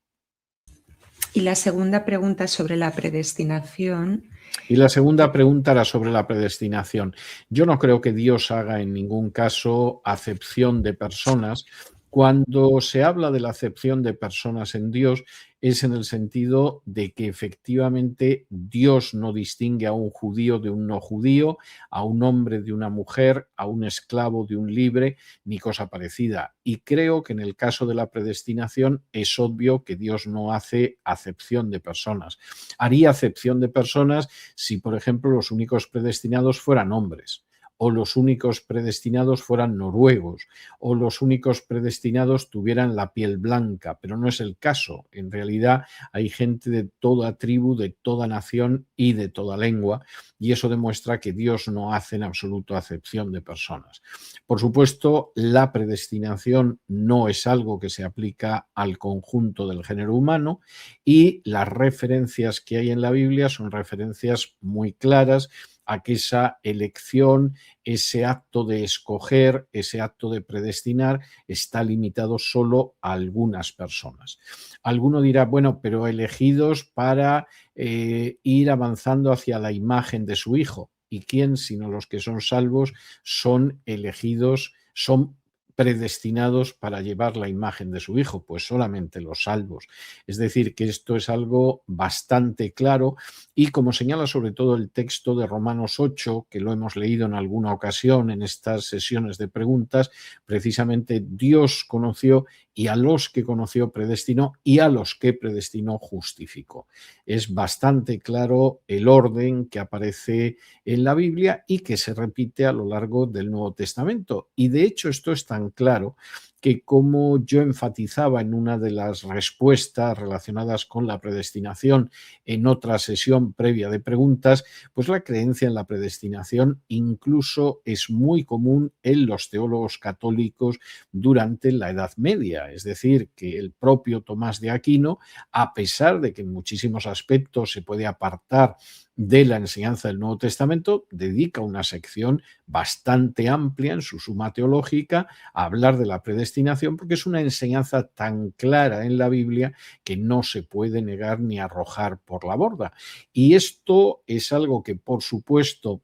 Y la segunda pregunta sobre la predestinación. Y la segunda pregunta era sobre la predestinación. Yo no creo que Dios haga en ningún caso acepción de personas. Cuando se habla de la acepción de personas en Dios, es en el sentido de que efectivamente Dios no distingue a un judío de un no judío, a un hombre de una mujer, a un esclavo de un libre, ni cosa parecida. Y creo que en el caso de la predestinación es obvio que Dios no hace acepción de personas. Haría acepción de personas si, por ejemplo, los únicos predestinados fueran hombres, o los únicos predestinados fueran noruegos, o los únicos predestinados tuvieran la piel blanca, pero no es el caso. En realidad hay gente de toda tribu, de toda nación y de toda lengua, y eso demuestra que Dios no hace en absoluto acepción de personas. Por supuesto, la predestinación no es algo que se aplica al conjunto del género humano, y las referencias que hay en la Biblia son referencias muy claras a que esa elección, ese acto de escoger, ese acto de predestinar, está limitado solo a algunas personas. Alguno dirá, bueno, pero elegidos para ir avanzando hacia la imagen de su Hijo. ¿Y quién, sino los que son salvos, son elegidos, son predestinados para llevar la imagen de su Hijo? Pues solamente los salvos. Es decir, que esto es algo bastante claro, y como señala sobre todo el texto de Romanos 8, que lo hemos leído en alguna ocasión en estas sesiones de preguntas, precisamente Dios conoció, y a los que conoció predestinó, y a los que predestinó justificó. Es bastante claro el orden que aparece en la Biblia y que se repite a lo largo del Nuevo Testamento. Y de hecho esto es tan claro que, como yo enfatizaba en una de las respuestas relacionadas con la predestinación en otra sesión previa de preguntas, pues la creencia en la predestinación incluso es muy común en los teólogos católicos durante la Edad Media. Es decir, que el propio Tomás de Aquino, a pesar de que en muchísimos aspectos se puede apartar de la enseñanza del Nuevo Testamento, dedica una sección bastante amplia en su Suma Teológica a hablar de la predestinación, porque es una enseñanza tan clara en la Biblia que no se puede negar ni arrojar por la borda. Y esto es algo que, por supuesto,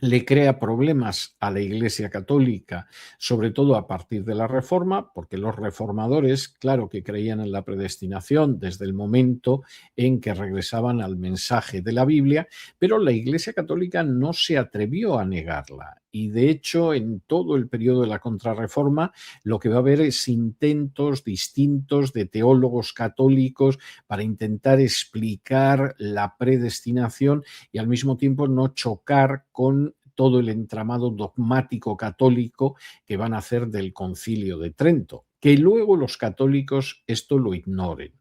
le crea problemas a la Iglesia Católica, sobre todo a partir de la Reforma, porque los reformadores, claro que creían en la predestinación desde el momento en que regresaban al mensaje de la Biblia, pero la Iglesia Católica no se atrevió a negarla. Y de hecho, en todo el periodo de la Contrarreforma, lo que va a haber es intentos distintos de teólogos católicos para intentar explicar la predestinación y al mismo tiempo no chocar con todo el entramado dogmático católico que van a hacer del Concilio de Trento. Que luego los católicos esto lo ignoren,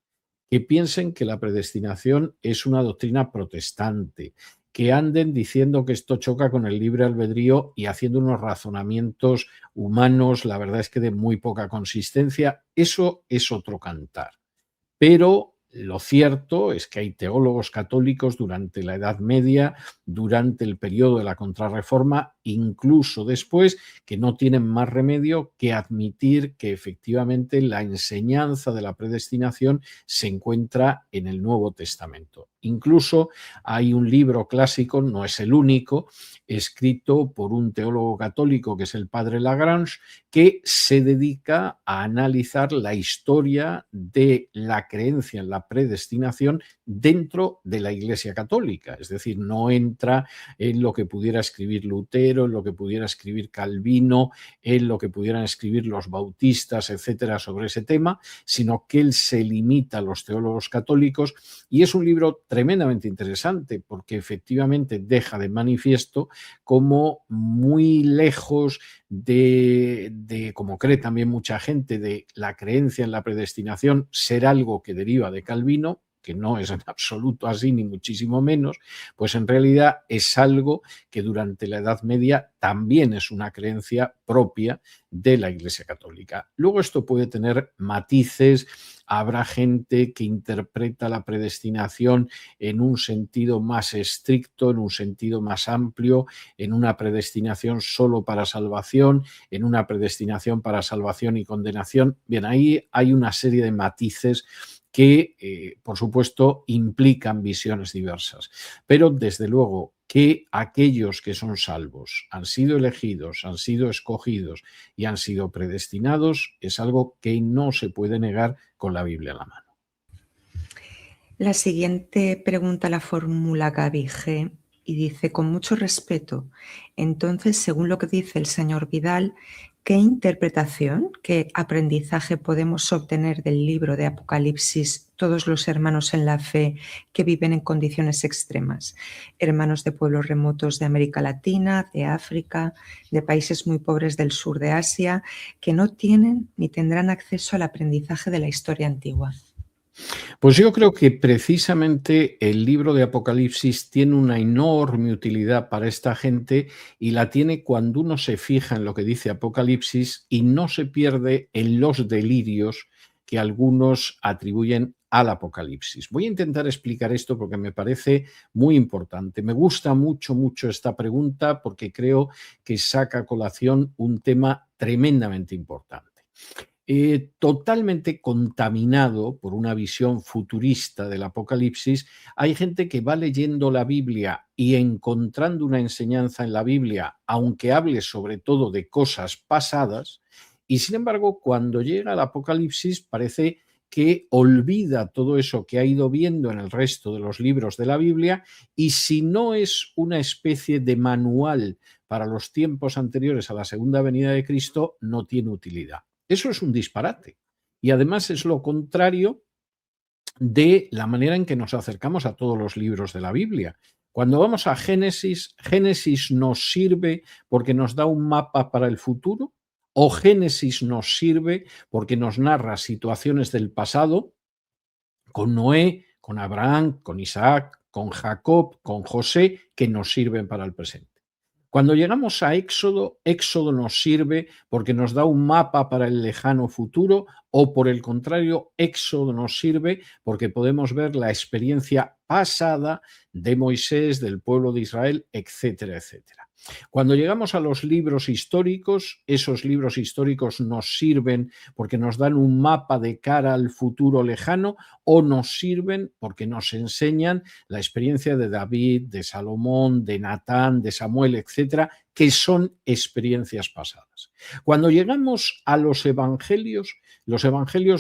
que piensen que la predestinación es una doctrina protestante, que anden diciendo que esto choca con el libre albedrío y haciendo unos razonamientos humanos, la verdad es que de muy poca consistencia. Eso es otro cantar. Pero lo cierto es que hay teólogos católicos durante la Edad Media, durante el periodo de la Contrarreforma, incluso después, que no tienen más remedio que admitir que efectivamente la enseñanza de la predestinación se encuentra en el Nuevo Testamento. Incluso hay un libro clásico, no es el único, escrito por un teólogo católico que es el padre Lagrange, que se dedica a analizar la historia de la creencia en la predestinación dentro de la Iglesia Católica. Es decir, no entra en lo que pudiera escribir Lutero, en lo que pudiera escribir Calvino, en lo que pudieran escribir los bautistas, etcétera, sobre ese tema, sino que él se limita a los teólogos católicos, y es un libro tremendamente interesante porque efectivamente deja de manifiesto como muy lejos de, como cree también mucha gente, de la creencia en la predestinación ser algo que deriva de Calvino, que no es en absoluto así, ni muchísimo menos, pues en realidad es algo que durante la Edad Media también es una creencia propia de la Iglesia Católica. Luego esto puede tener matices. Habrá gente que interpreta la predestinación en un sentido más estricto, en un sentido más amplio, en una predestinación solo para salvación, en una predestinación para salvación y condenación. Bien, ahí hay una serie de matices que, por supuesto, implican visiones diversas. Pero, desde luego, que aquellos que son salvos han sido elegidos, han sido escogidos y han sido predestinados es algo que no se puede negar con la Biblia en la mano. La siguiente pregunta la formula Gaby G. y dice: con mucho respeto, entonces, según lo que dice el señor Vidal, ¿Qué interpretación, qué aprendizaje podemos obtener del libro de Apocalipsis todos los hermanos en la fe que viven en condiciones extremas? Hermanos de pueblos remotos de América Latina, de África, de países muy pobres del sur de Asia, que no tienen ni tendrán acceso al aprendizaje de la historia antigua. Pues yo creo que precisamente el libro de Apocalipsis tiene una enorme utilidad para esta gente y la tiene cuando uno se fija en lo que dice Apocalipsis y no se pierde en los delirios que algunos atribuyen al Apocalipsis. Voy a intentar explicar esto porque me parece muy importante. Me gusta mucho, mucho esta pregunta porque creo que saca a colación un tema tremendamente importante. Totalmente contaminado por una visión futurista del Apocalipsis, hay gente que va leyendo la Biblia y encontrando una enseñanza en la Biblia, aunque hable sobre todo de cosas pasadas, y sin embargo, cuando llega al Apocalipsis parece que olvida todo eso que ha ido viendo en el resto de los libros de la Biblia, y si no es una especie de manual para los tiempos anteriores a la segunda venida de Cristo, no tiene utilidad. Eso es un disparate. Y además es lo contrario de la manera en que nos acercamos a todos los libros de la Biblia. Cuando vamos a Génesis, Génesis nos sirve porque nos da un mapa para el futuro, o Génesis nos sirve porque nos narra situaciones del pasado con Noé, con Abraham, con Isaac, con Jacob, con José, que nos sirven para el presente. Cuando llegamos a Éxodo, Éxodo nos sirve porque nos da un mapa para el lejano futuro, o por el contrario, Éxodo nos sirve porque podemos ver la experiencia pasada de Moisés, del pueblo de Israel, etcétera, etcétera. Cuando llegamos a los libros históricos, esos libros históricos nos sirven porque nos dan un mapa de cara al futuro lejano, o nos sirven porque nos enseñan la experiencia de David, de Salomón, de Natán, de Samuel, etcétera, que son experiencias pasadas. Cuando llegamos a los evangelios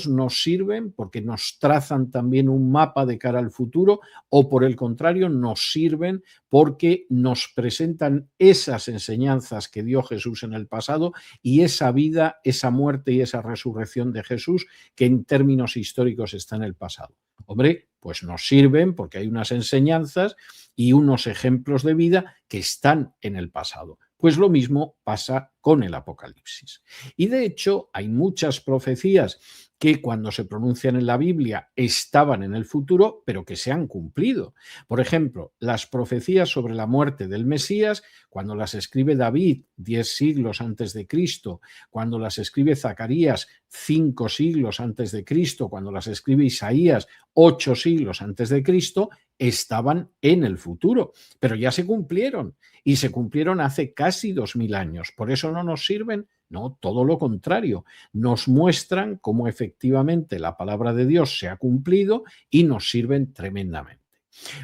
nos sirven porque nos trazan también un mapa de cara al futuro, o por el contrario, nos sirven porque nos presentan esas enseñanzas que dio Jesús en el pasado y esa vida, esa muerte y esa resurrección de Jesús que en términos históricos está en el pasado. Hombre, pues nos sirven porque hay unas enseñanzas y unos ejemplos de vida que están en el pasado. Pues lo mismo pasa con el Apocalipsis. Y de hecho hay muchas profecías que cuando se pronuncian en la Biblia estaban en el futuro, pero que se han cumplido. Por ejemplo, las profecías sobre la muerte del Mesías, cuando las escribe David 10 siglos antes de Cristo, cuando las escribe Zacarías 5 siglos antes de Cristo, cuando las escribe Isaías 8 siglos antes de Cristo, estaban en el futuro, pero ya se cumplieron y se cumplieron hace casi 2000 años. ¿Por eso no nos sirven? No, todo lo contrario. Nos muestran cómo efectivamente la palabra de Dios se ha cumplido y nos sirven tremendamente.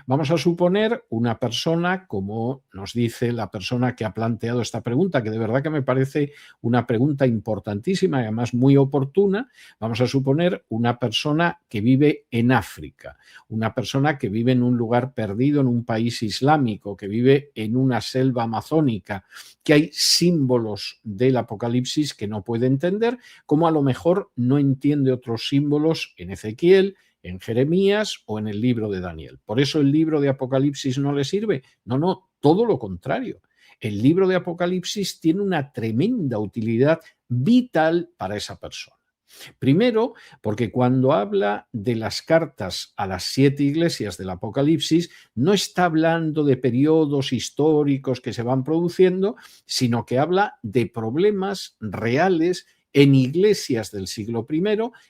Vamos a suponer una persona, como nos dice la persona que ha planteado esta pregunta, que de verdad que me parece una pregunta importantísima y además muy oportuna. Vamos a suponer una persona que vive en África, una persona que vive en un lugar perdido en un país islámico, que vive en una selva amazónica, que hay símbolos del Apocalipsis que no puede entender, como a lo mejor no entiende otros símbolos en Ezequiel, en Jeremías o en el libro de Daniel. ¿Por eso el libro de Apocalipsis no le sirve? No, todo lo contrario. El libro de Apocalipsis tiene una tremenda utilidad vital para esa persona. Primero, porque cuando habla de las cartas a las 7 iglesias del Apocalipsis, no está hablando de periodos históricos que se van produciendo, sino que habla de problemas reales en iglesias del siglo I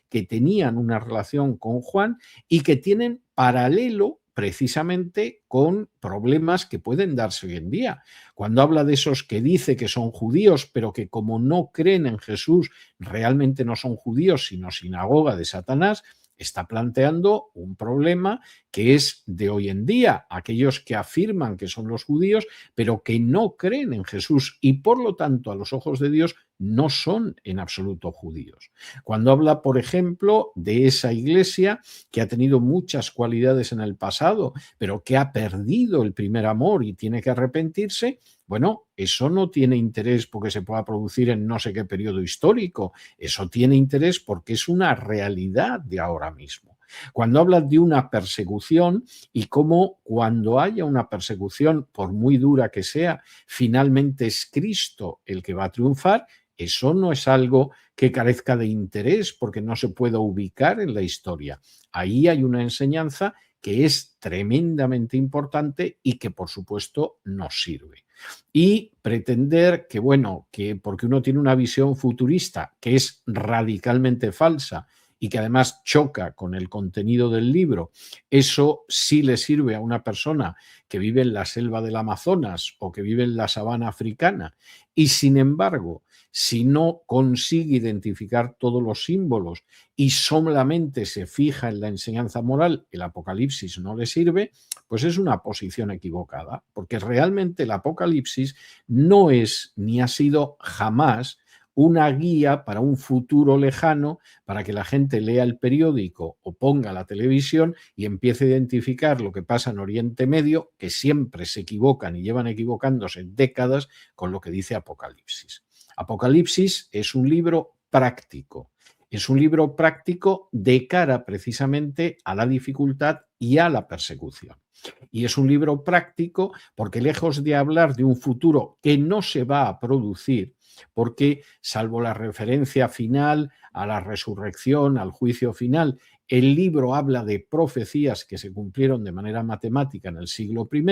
que tenían una relación con Juan y que tienen paralelo precisamente con problemas que pueden darse hoy en día. Cuando habla de esos que dice que son judíos, pero que como no creen en Jesús, realmente no son judíos, sino sinagoga de Satanás, está planteando un problema que es de hoy en día, aquellos que afirman que son los judíos, pero que no creen en Jesús y por lo tanto a los ojos de Dios no son en absoluto judíos. Cuando habla, por ejemplo, de esa iglesia que ha tenido muchas cualidades en el pasado, pero que ha perdido el primer amor y tiene que arrepentirse, bueno, eso no tiene interés porque se pueda producir en no sé qué periodo histórico, eso tiene interés porque es una realidad de ahora mismo. Cuando hablas de una persecución y cómo cuando haya una persecución, por muy dura que sea, finalmente es Cristo el que va a triunfar, eso no es algo que carezca de interés porque no se pueda ubicar en la historia. Ahí hay una enseñanza que es tremendamente importante y que por supuesto nos sirve. Y pretender que, bueno, que porque uno tiene una visión futurista que es radicalmente falsa y que además choca con el contenido del libro, eso sí le sirve a una persona que vive en la selva del Amazonas o que vive en la sabana africana y sin embargo, si no consigue identificar todos los símbolos y solamente se fija en la enseñanza moral, el Apocalipsis no le sirve, pues es una posición equivocada, porque realmente el Apocalipsis no es ni ha sido jamás una guía para un futuro lejano, para que la gente lea el periódico o ponga la televisión y empiece a identificar lo que pasa en Oriente Medio, que siempre se equivocan y llevan equivocándose décadas con lo que dice Apocalipsis. Apocalipsis es un libro práctico. Es un libro práctico de cara precisamente a la dificultad y a la persecución. Y es un libro práctico porque lejos de hablar de un futuro que no se va a producir, porque salvo la referencia final a la resurrección, al juicio final, el libro habla de profecías que se cumplieron de manera matemática en el siglo I.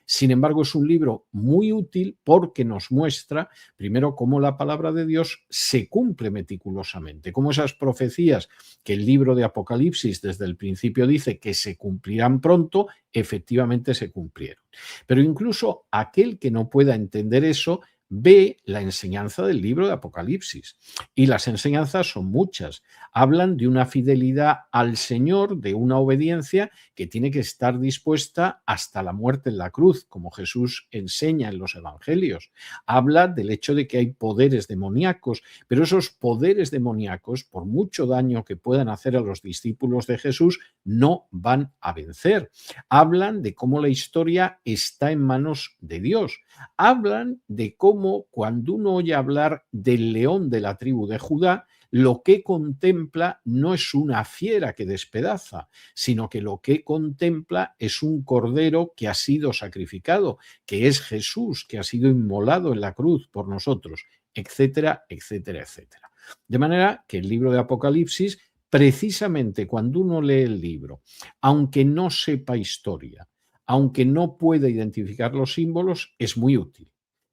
Sin embargo, es un libro muy útil porque nos muestra, primero, cómo la palabra de Dios se cumple meticulosamente, cómo esas profecías que el libro de Apocalipsis desde el principio dice que se cumplirán pronto, efectivamente se cumplieron. Pero incluso aquel que no pueda entender eso, ve la enseñanza del libro de Apocalipsis. Y las enseñanzas son muchas. Hablan de una fidelidad al Señor, de una obediencia que tiene que estar dispuesta hasta la muerte en la cruz, como Jesús enseña en los evangelios. Habla del hecho de que hay poderes demoníacos, pero esos poderes demoníacos, por mucho daño que puedan hacer a los discípulos de Jesús, no van a vencer. Hablan de cómo la historia está en manos de Dios. Hablan de cómo cuando uno oye hablar del león de la tribu de Judá, lo que contempla no es una fiera que despedaza, sino que lo que contempla es un cordero que ha sido sacrificado, que es Jesús, que ha sido inmolado en la cruz por nosotros, etcétera, etcétera, etcétera. De manera que el libro de Apocalipsis, precisamente cuando uno lee el libro, aunque no sepa historia, aunque no pueda identificar los símbolos, es muy útil.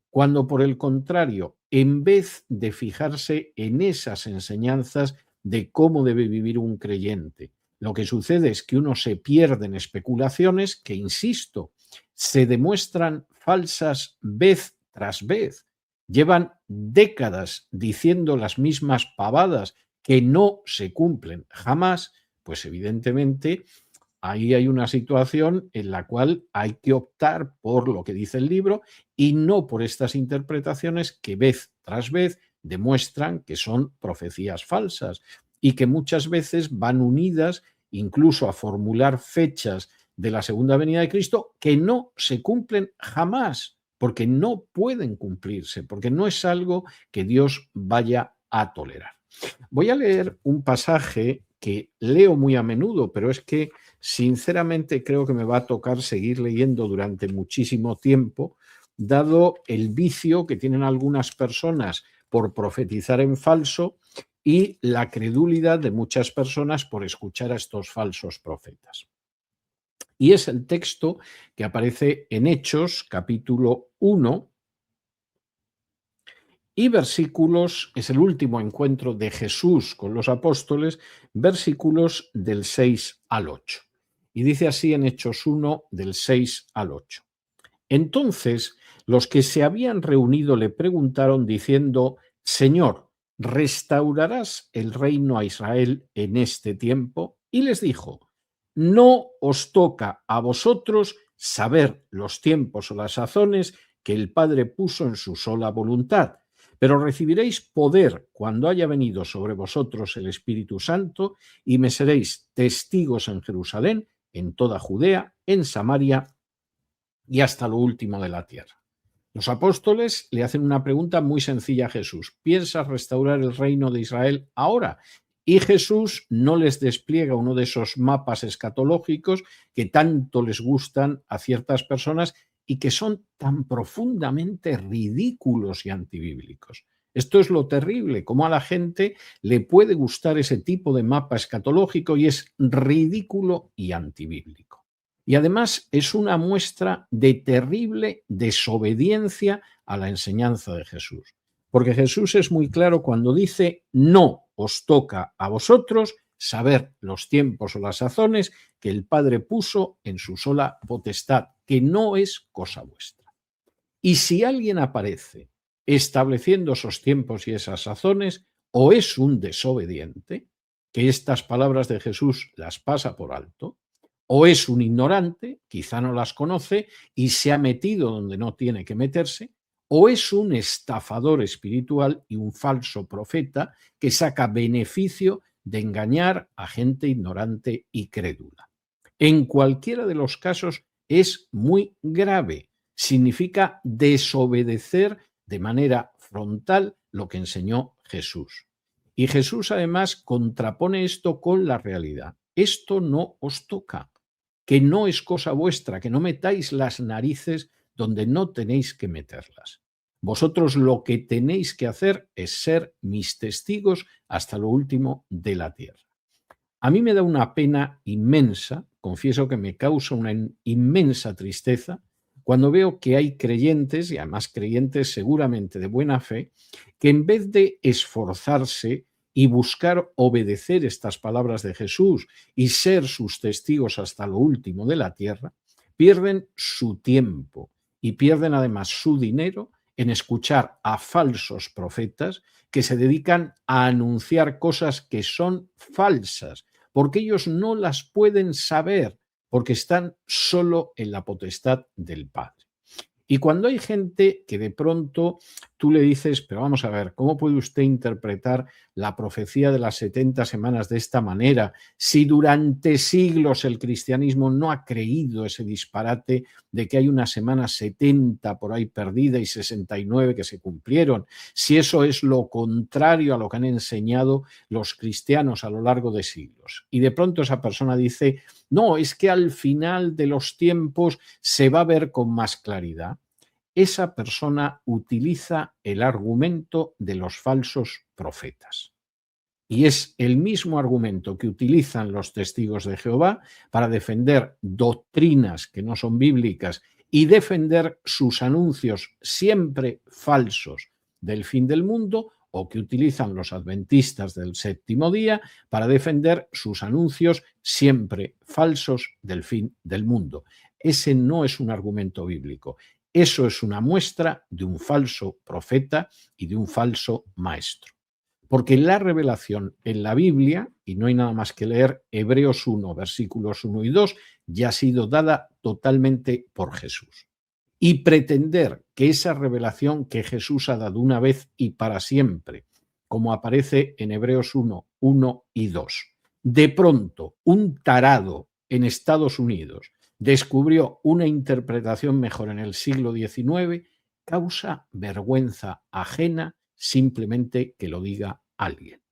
Cuando, por el contrario, en vez de fijarse en esas enseñanzas de cómo debe vivir un creyente, lo que sucede es que uno se pierde en especulaciones que, insisto, se demuestran falsas vez tras vez. Llevan décadas diciendo las mismas pavadas que no se cumplen jamás, pues evidentemente ahí hay una situación en la cual hay que optar por lo que dice el libro y no por estas interpretaciones que vez tras vez demuestran que son profecías falsas y que muchas veces van unidas incluso a formular fechas de la segunda venida de Cristo que no se cumplen jamás, porque no pueden cumplirse, porque no es algo que Dios vaya a tolerar. Voy a leer un pasaje que leo muy a menudo, pero es que sinceramente creo que me va a tocar seguir leyendo durante muchísimo tiempo, dado el vicio que tienen algunas personas por profetizar en falso y la credulidad de muchas personas por escuchar a estos falsos profetas. Y es el texto que aparece en Hechos, capítulo 1, y versículos, es el último encuentro de Jesús con los apóstoles, versículos del 6 al 8. Y dice así en Hechos 1, del 6 al 8. Entonces, los que se habían reunido le preguntaron diciendo: Señor, ¿restaurarás el reino a Israel en este tiempo? Y les dijo: no os toca a vosotros saber los tiempos o las sazones que el Padre puso en su sola voluntad, Pero recibiréis poder cuando haya venido sobre vosotros el Espíritu Santo y me seréis testigos en Jerusalén, en toda Judea, en Samaria y hasta lo último de la tierra. Los apóstoles le hacen una pregunta muy sencilla a Jesús. ¿Piensas restaurar el reino de Israel ahora? Y Jesús no les despliega uno de esos mapas escatológicos que tanto les gustan a ciertas personas y que son tan profundamente ridículos y antibíblicos. Esto es lo terrible, cómo a la gente le puede gustar ese tipo de mapa escatológico y es ridículo y antibíblico. Y además es una muestra de terrible desobediencia a la enseñanza de Jesús. Porque Jesús es muy claro cuando dice: no os toca a vosotros saber los tiempos o las sazones que el Padre puso en su sola potestad, que no es cosa vuestra. Y si alguien aparece estableciendo esos tiempos y esas sazones, o es un desobediente, que estas palabras de Jesús las pasa por alto, o es un ignorante, quizá no las conoce y se ha metido donde no tiene que meterse, o es un estafador espiritual y un falso profeta que saca beneficio de engañar a gente ignorante y crédula. En cualquiera de los casos es muy grave. Significa desobedecer de manera frontal lo que enseñó Jesús. Y Jesús además contrapone esto con la realidad. Esto no os toca, que no es cosa vuestra, que no metáis las narices donde no tenéis que meterlas. Vosotros lo que tenéis que hacer es ser mis testigos hasta lo último de la tierra. A mí me da una pena inmensa, confieso que me causa una inmensa tristeza, cuando veo que hay creyentes, y además creyentes seguramente de buena fe, que en vez de esforzarse y buscar obedecer estas palabras de Jesús y ser sus testigos hasta lo último de la tierra, pierden su tiempo y pierden además su dinero en escuchar a falsos profetas que se dedican a anunciar cosas que son falsas, porque ellos no las pueden saber, porque están solo en la potestad del Padre. Y cuando hay gente que de pronto tú le dices, pero vamos a ver, ¿cómo puede usted interpretar la profecía de las 70 semanas de esta manera si durante siglos el cristianismo no ha creído ese disparate de que hay una semana 70 por ahí perdida y 69 que se cumplieron? Si eso es lo contrario a lo que han enseñado los cristianos a lo largo de siglos. Y de pronto esa persona dice, no, es que al final de los tiempos se va a ver con más claridad. Esa persona utiliza el argumento de los falsos profetas. Y es el mismo argumento que utilizan los testigos de Jehová para defender doctrinas que no son bíblicas y defender sus anuncios siempre falsos del fin del mundo, o que utilizan los adventistas del séptimo día para defender sus anuncios siempre falsos del fin del mundo. Ese no es un argumento bíblico. Eso es una muestra de un falso profeta y de un falso maestro. Porque la revelación en la Biblia, y no hay nada más que leer Hebreos 1, versículos 1 y 2, ya ha sido dada totalmente por Jesús. Y pretender que esa revelación que Jesús ha dado una vez y para siempre, como aparece en Hebreos 1, 1 y 2, de pronto un tarado en Estados Unidos descubrió una interpretación mejor en el siglo XIX, causa vergüenza ajena simplemente que lo diga alguien.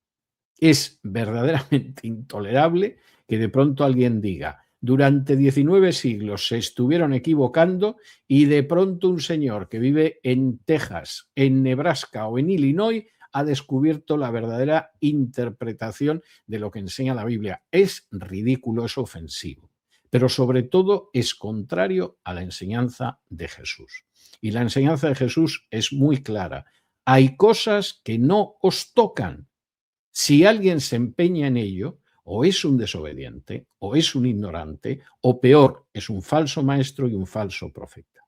Es verdaderamente intolerable que de pronto alguien diga, durante 19 siglos se estuvieron equivocando y de pronto un señor que vive en Texas, en Nebraska o en Illinois ha descubierto la verdadera interpretación de lo que enseña la Biblia. Es ridículo, es ofensivo, pero sobre todo es contrario a la enseñanza de Jesús. Y la enseñanza de Jesús es muy clara. Hay cosas que no os tocan. Si alguien se empeña en ello, o es un desobediente, o es un ignorante, o peor, es un falso maestro y un falso profeta.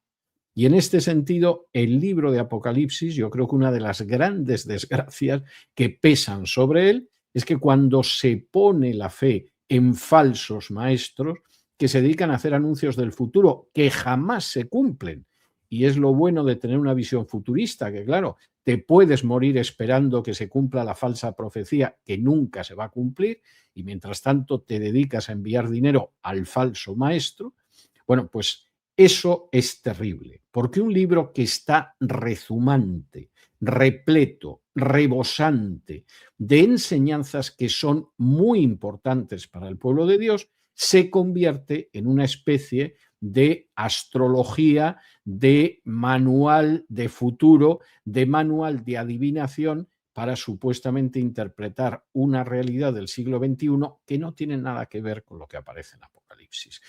Y en este sentido, el libro de Apocalipsis, yo creo que una de las grandes desgracias que pesan sobre él es que cuando se pone la fe en falsos maestros que se dedican a hacer anuncios del futuro que jamás se cumplen, y es lo bueno de tener una visión futurista, que claro, te puedes morir esperando que se cumpla la falsa profecía que nunca se va a cumplir y mientras tanto te dedicas a enviar dinero al falso maestro. Bueno, pues eso es terrible, porque un libro que está rezumante, repleto, rebosante de enseñanzas que son muy importantes para el pueblo de Dios, se convierte en una especie de astrología, de manual de futuro, de manual de adivinación para supuestamente interpretar una realidad del siglo XXI que no tiene nada que ver con lo que aparece en Apocalipsis.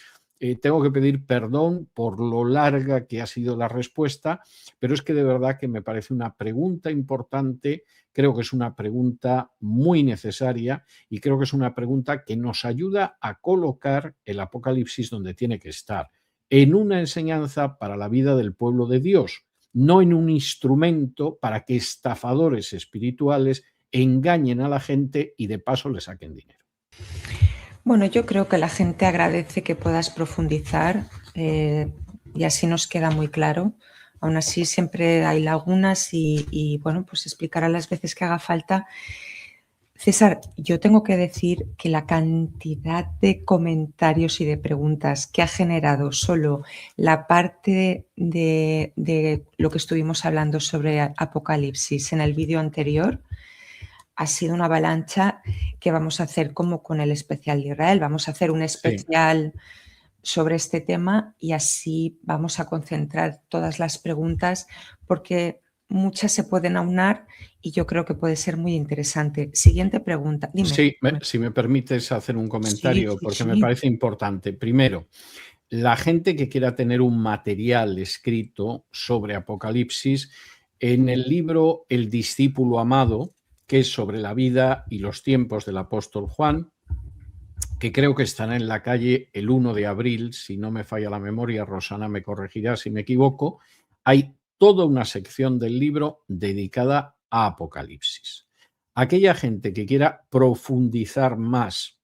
Tengo que pedir perdón por lo larga que ha sido la respuesta, pero es que de verdad que me parece una pregunta importante, creo que es una pregunta muy necesaria y creo que es una pregunta que nos ayuda a colocar el Apocalipsis donde tiene que estar, en una enseñanza para la vida del pueblo de Dios, no en un instrumento para que estafadores espirituales engañen a la gente y de paso le saquen dinero. Bueno, yo creo que la gente agradece que puedas profundizar y así nos queda muy claro. Aún así siempre hay lagunas y bueno, pues explicará las veces que haga falta. César, yo tengo que decir que la cantidad de comentarios y de preguntas que ha generado solo la parte de lo que estuvimos hablando sobre Apocalipsis en el vídeo anterior ha sido una avalancha que vamos a hacer como con el especial de Israel. Vamos a hacer un especial sobre este tema y así vamos a concentrar todas las preguntas porque muchas se pueden aunar y yo creo que puede ser muy interesante. Siguiente pregunta. Dime. Sí, si me permites hacer un comentario, porque me parece importante. Primero, la gente que quiera tener un material escrito sobre Apocalipsis, en el libro El discípulo amado, que es sobre la vida y los tiempos del apóstol Juan, que creo que estará en la calle el 1 de abril, si no me falla la memoria, Rosana me corregirá si me equivoco, hay toda una sección del libro dedicada a Apocalipsis. Aquella gente que quiera profundizar más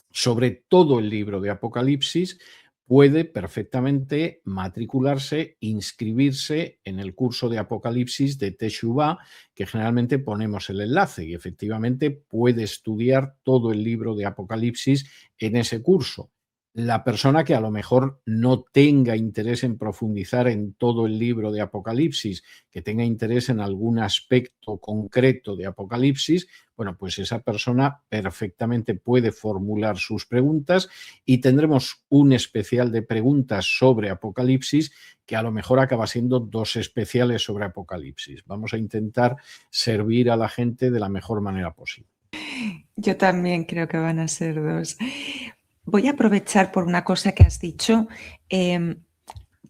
sobre todo el libro de Apocalipsis puede perfectamente matricularse, inscribirse en el curso de Apocalipsis de Teshuvah, que generalmente ponemos el enlace y efectivamente puede estudiar todo el libro de Apocalipsis en ese curso. La persona que a lo mejor no tenga interés en profundizar en todo el libro de Apocalipsis, que tenga interés en algún aspecto concreto de Apocalipsis, bueno, pues esa persona perfectamente puede formular sus preguntas y tendremos un especial de preguntas sobre Apocalipsis que a lo mejor acaba siendo 2 especiales sobre Apocalipsis. Vamos a intentar servir a la gente de la mejor manera posible. Yo también creo que van a ser 2. Voy a aprovechar por una cosa que has dicho.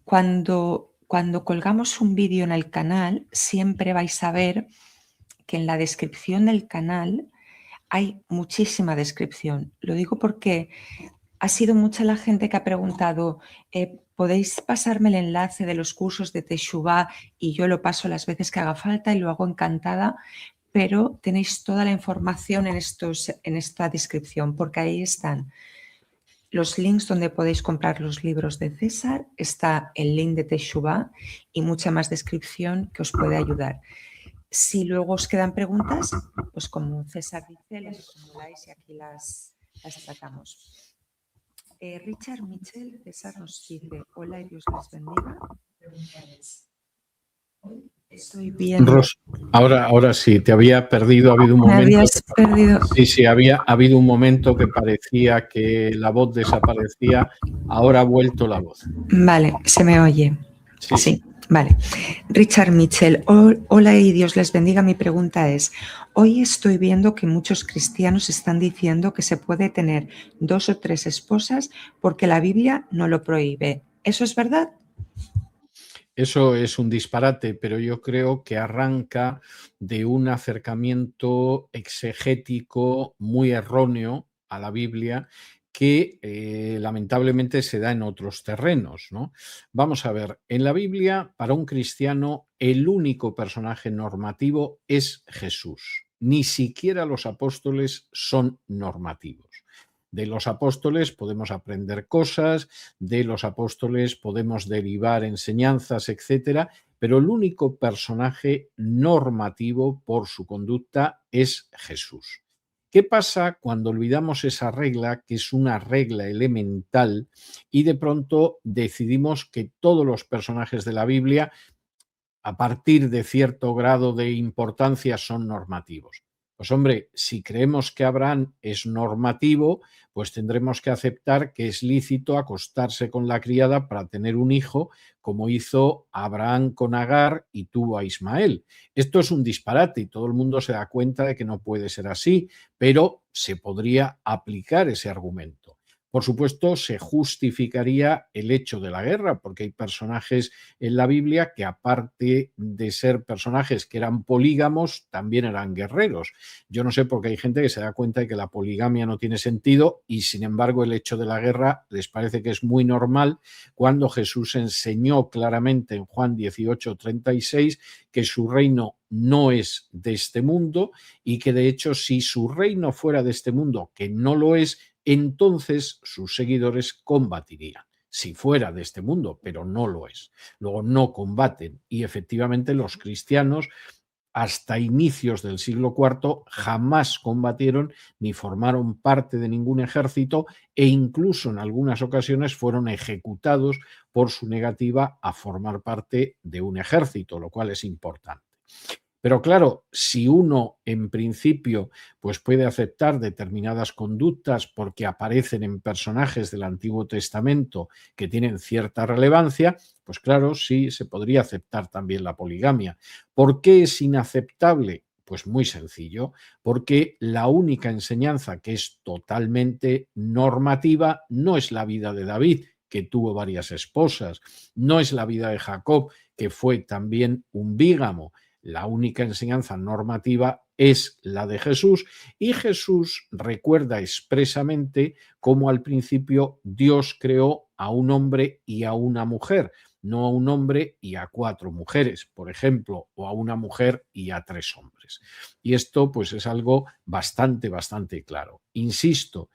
Cuando colgamos un vídeo en el canal, siempre vais a ver que en la descripción del canal hay muchísima descripción. Lo digo porque ha sido mucha la gente que ha preguntado, ¿podéis pasarme el enlace de los cursos de Teshuvah? Y yo lo paso las veces que haga falta y lo hago encantada, pero tenéis toda la información en esta descripción, porque ahí están los links donde podéis comprar los libros de César, está el link de Teshuvah y mucha más descripción que os puede ayudar. Si luego os quedan preguntas, pues como César dice, las formuláis y aquí las tratamos. Richard Mitchell, César nos dice, hola y Dios les bendiga. Estoy bien. Ahora sí, te había perdido, ha habido un momento. Me habías perdido. Sí, ha habido un momento que parecía que la voz desaparecía, ahora ha vuelto la voz. Vale, se me oye. Sí. Vale. Richard Mitchell, hola y Dios les bendiga. Mi pregunta es, hoy estoy viendo que muchos cristianos están diciendo que se puede tener 2 o 3 esposas porque la Biblia no lo prohíbe. ¿Eso es verdad? Eso es un disparate, pero yo creo que arranca de un acercamiento exegético muy erróneo a la Biblia que lamentablemente se da en otros terrenos, ¿no? Vamos a ver, en la Biblia, para un cristiano, el único personaje normativo es Jesús. Ni siquiera los apóstoles son normativos. De los apóstoles podemos aprender cosas, de los apóstoles podemos derivar enseñanzas, etcétera, pero el único personaje normativo por su conducta es Jesús. ¿Qué pasa cuando olvidamos esa regla, que es una regla elemental, y de pronto decidimos que todos los personajes de la Biblia, a partir de cierto grado de importancia, son normativos? Pues hombre, si creemos que Abraham es normativo, pues tendremos que aceptar que es lícito acostarse con la criada para tener un hijo, como hizo Abraham con Agar y tuvo a Ismael. Esto es un disparate y todo el mundo se da cuenta de que no puede ser así, pero se podría aplicar ese argumento. Por supuesto, se justificaría el hecho de la guerra, porque hay personajes en la Biblia que, aparte de ser personajes que eran polígamos, también eran guerreros. Yo no sé por qué hay gente que se da cuenta de que la poligamia no tiene sentido y, sin embargo, el hecho de la guerra les parece que es muy normal, cuando Jesús enseñó claramente en Juan 18:36 que su reino no es de este mundo y que, de hecho, si su reino fuera de este mundo, que no lo es, entonces sus seguidores combatirían. Si fuera de este mundo, pero no lo es. Luego no combaten y, efectivamente, los cristianos hasta inicios del siglo IV jamás combatieron ni formaron parte de ningún ejército, e incluso en algunas ocasiones fueron ejecutados por su negativa a formar parte de un ejército, lo cual es importante. Pero claro, si uno en principio pues puede aceptar determinadas conductas porque aparecen en personajes del Antiguo Testamento que tienen cierta relevancia, pues claro, sí se podría aceptar también la poligamia. ¿Por qué es inaceptable? Pues muy sencillo, porque la única enseñanza que es totalmente normativa no es la vida de David, que tuvo varias esposas, no es la vida de Jacob, que fue también un bígamo. La única enseñanza normativa es la de Jesús, y Jesús recuerda expresamente cómo al principio Dios creó a un hombre y a una mujer, no a un hombre y a 4 mujeres, por ejemplo, o a una mujer y a 3 hombres. Y esto pues es algo bastante claro. Insisto,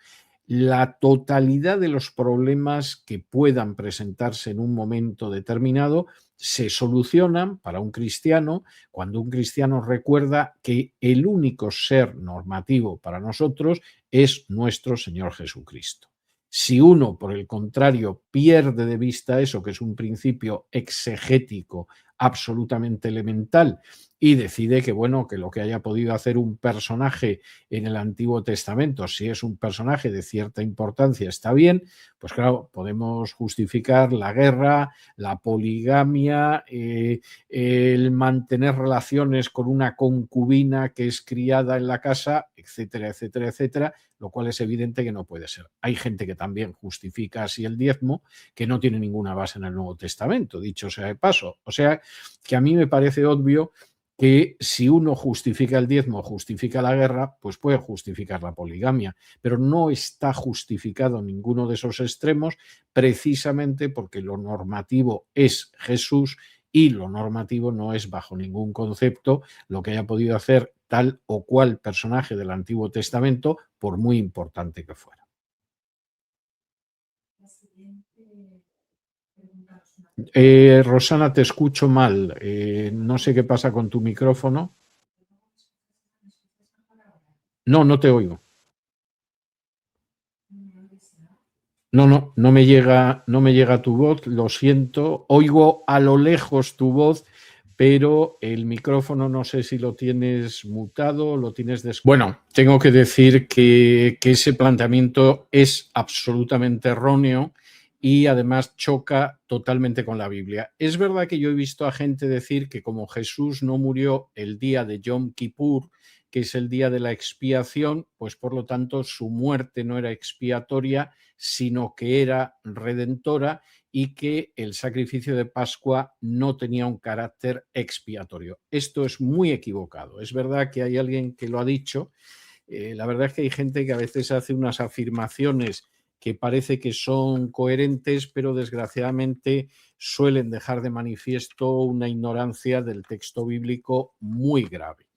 la totalidad de los problemas que puedan presentarse en un momento determinado se solucionan para un cristiano cuando un cristiano recuerda que el único ser normativo para nosotros es nuestro Señor Jesucristo. Si uno, por el contrario, pierde de vista eso, que es un principio exegético absolutamente elemental, y decide que, bueno, que lo que haya podido hacer un personaje en el Antiguo Testamento, si es un personaje de cierta importancia, está bien, pues claro, podemos justificar la guerra, la poligamia, el mantener relaciones con una concubina que es criada en la casa, etcétera, etcétera, etcétera, lo cual es evidente que no puede ser. Hay gente que también justifica así el diezmo, que no tiene ninguna base en el Nuevo Testamento, dicho sea de paso. O sea, que a mí me parece obvio que si uno justifica el diezmo, justifica la guerra, pues puede justificar la poligamia, pero no está justificado ninguno de esos extremos, precisamente porque lo normativo es Jesús y lo normativo no es, bajo ningún concepto, lo que haya podido hacer tal o cual personaje del Antiguo Testamento, por muy importante que fuera. Rosana, te escucho mal. No sé qué pasa con tu micrófono. No, no te oigo. No me llega tu voz, lo siento. Oigo a lo lejos tu voz, pero el micrófono no sé si lo tienes mutado, lo tienes Bueno, tengo que decir que ese planteamiento es absolutamente erróneo y además choca totalmente con la Biblia. Es verdad que yo he visto a gente decir que como Jesús no murió el día de Yom Kippur, que es el día de la expiación, pues por lo tanto su muerte no era expiatoria, sino que era redentora, y que el sacrificio de Pascua no tenía un carácter expiatorio. Esto es muy equivocado. Es verdad que hay alguien que lo ha dicho. La verdad es que hay gente que a veces hace unas afirmaciones que parece que son coherentes, pero desgraciadamente suelen dejar de manifiesto una ignorancia del texto bíblico muy grave.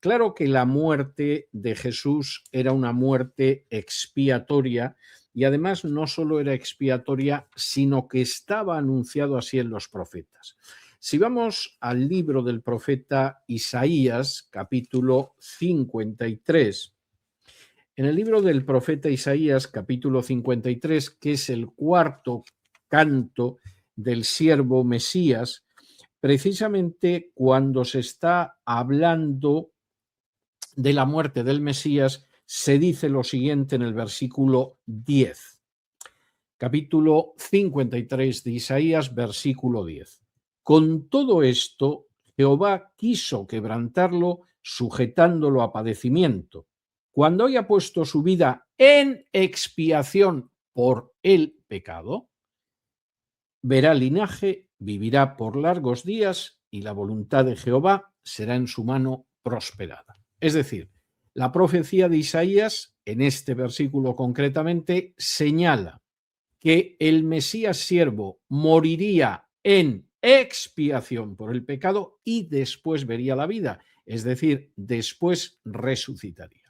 Claro que la muerte de Jesús era una muerte expiatoria y además no solo era expiatoria, sino que estaba anunciado así en los profetas. Si vamos al libro del profeta Isaías, capítulo 53, en el libro del profeta Isaías, capítulo 53, que es el cuarto canto del siervo Mesías, precisamente cuando se está hablando de la muerte del Mesías, se dice lo siguiente en el versículo 10. Capítulo 53 de Isaías, versículo 10. Con todo esto, Jehová quiso quebrantarlo, sujetándolo a padecimiento. Cuando haya puesto su vida en expiación por el pecado, verá linaje, vivirá por largos días y la voluntad de Jehová será en su mano prosperada. Es decir, la profecía de Isaías, en este versículo concretamente, señala que el Mesías siervo moriría en expiación por el pecado y después vería la vida, es decir, después resucitaría.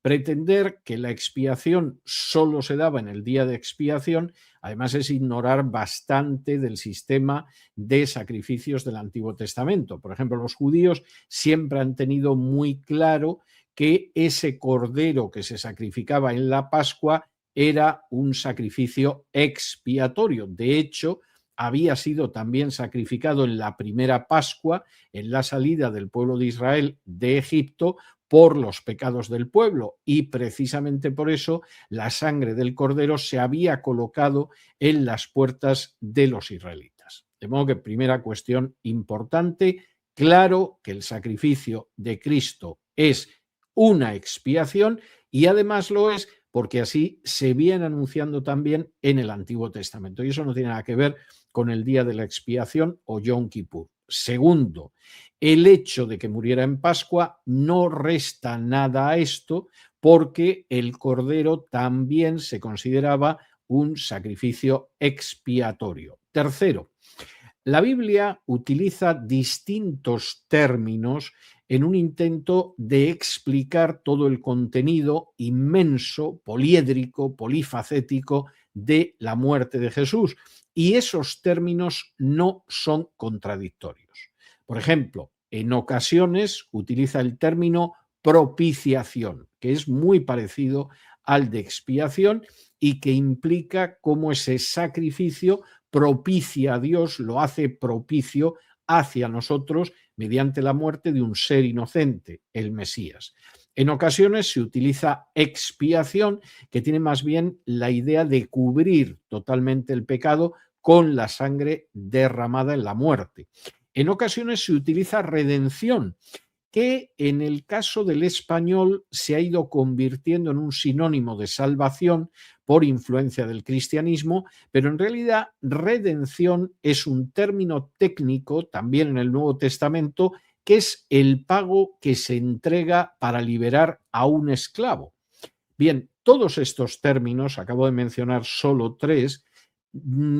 Pretender que la expiación solo se daba en el día de expiación, además es ignorar bastante del sistema de sacrificios del Antiguo Testamento. Por ejemplo, los judíos siempre han tenido muy claro que ese cordero que se sacrificaba en la Pascua era un sacrificio expiatorio. De hecho, había sido también sacrificado en la primera Pascua, en la salida del pueblo de Israel de Egipto, por los pecados del pueblo, y precisamente por eso la sangre del cordero se había colocado en las puertas de los israelitas. De modo que, primera cuestión importante, claro que el sacrificio de Cristo es una expiación y además lo es porque así se viene anunciando también en el Antiguo Testamento. Y eso no tiene nada que ver con el día de la expiación o Yom Kippur. Segundo, el hecho de que muriera en Pascua no resta nada a esto porque el cordero también se consideraba un sacrificio expiatorio. Tercero, la Biblia utiliza distintos términos en un intento de explicar todo el contenido inmenso, poliédrico, polifacético de la muerte de Jesús. Y esos términos no son contradictorios. Por ejemplo, en ocasiones utiliza el término propiciación, que es muy parecido al de expiación y que implica cómo ese sacrificio propicia a Dios, lo hace propicio hacia nosotros mediante la muerte de un ser inocente, el Mesías. En ocasiones se utiliza expiación, que tiene más bien la idea de cubrir totalmente el pecado con la sangre derramada en la muerte. En ocasiones se utiliza redención, que en el caso del español se ha ido convirtiendo en un sinónimo de salvación por influencia del cristianismo, pero en realidad redención es un término técnico también en el Nuevo Testamento, que es el pago que se entrega para liberar a un esclavo. Bien, todos estos términos, acabo de mencionar solo tres,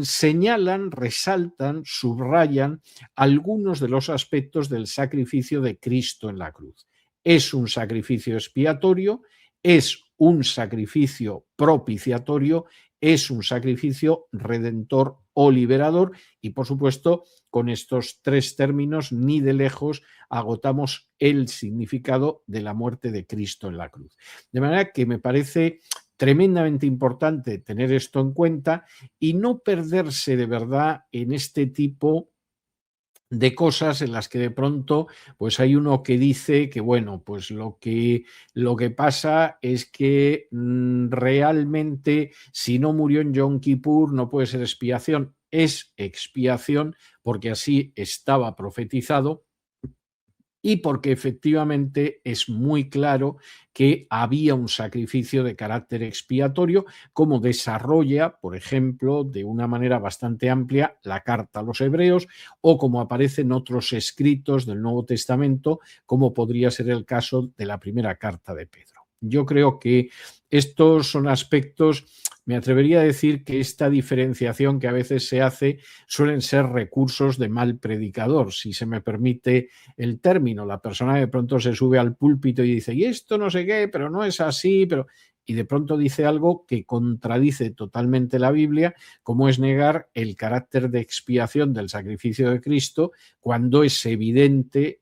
señalan, resaltan, subrayan algunos de los aspectos del sacrificio de Cristo en la cruz. Es un sacrificio expiatorio, es un sacrificio propiciatorio, es un sacrificio redentor o liberador y, por supuesto, con estos tres términos ni de lejos agotamos el significado de la muerte de Cristo en la cruz. De manera que me parece tremendamente importante tener esto en cuenta y no perderse de verdad en este tipo de cosas en las que de pronto pues hay uno que dice que bueno, pues lo que pasa es que realmente si no murió en Yom Kippur no puede ser expiación, es expiación porque así estaba profetizado y porque efectivamente es muy claro que había un sacrificio de carácter expiatorio, como desarrolla, por ejemplo, de una manera bastante amplia la carta a los hebreos o como aparece en otros escritos del Nuevo Testamento, como podría ser el caso de la primera carta de Pedro. Yo creo que estos son aspectos, me atrevería a decir que esta diferenciación que a veces se hace suelen ser recursos de mal predicador, si se me permite el término. La persona de pronto se sube al púlpito y dice, y esto no sé qué, pero no es así, pero... y de pronto dice algo que contradice totalmente la Biblia, como es negar el carácter de expiación del sacrificio de Cristo cuando es evidente,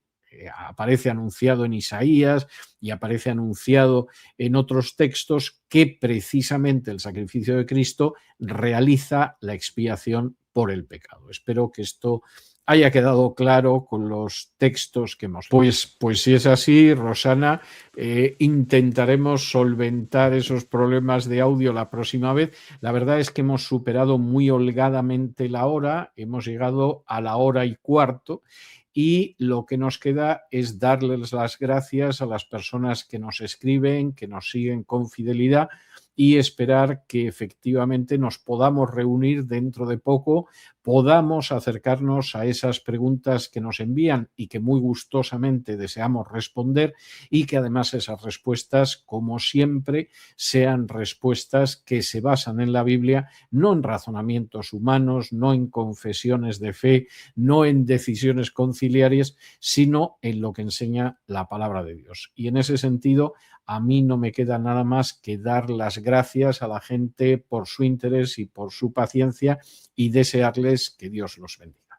aparece anunciado en Isaías y aparece anunciado en otros textos, que precisamente el sacrificio de Cristo realiza la expiación por el pecado. Espero que esto haya quedado claro con los textos que hemos leído. Pues si es así, Rosana, intentaremos solventar esos problemas de audio la próxima vez. La verdad es que hemos superado muy holgadamente la hora, hemos llegado a la 1:15 y lo que nos queda es darles las gracias a las personas que nos escriben, que nos siguen con fidelidad, y esperar que efectivamente nos podamos reunir dentro de poco, podamos acercarnos a esas preguntas que nos envían y que muy gustosamente deseamos responder, y que además esas respuestas, como siempre, sean respuestas que se basan en la Biblia, no en razonamientos humanos, no en confesiones de fe, no en decisiones conciliares, sino en lo que enseña la palabra de Dios. Y en ese sentido, a mí no me queda nada más que dar las gracias a la gente por su interés y por su paciencia, y desearles que Dios los bendiga.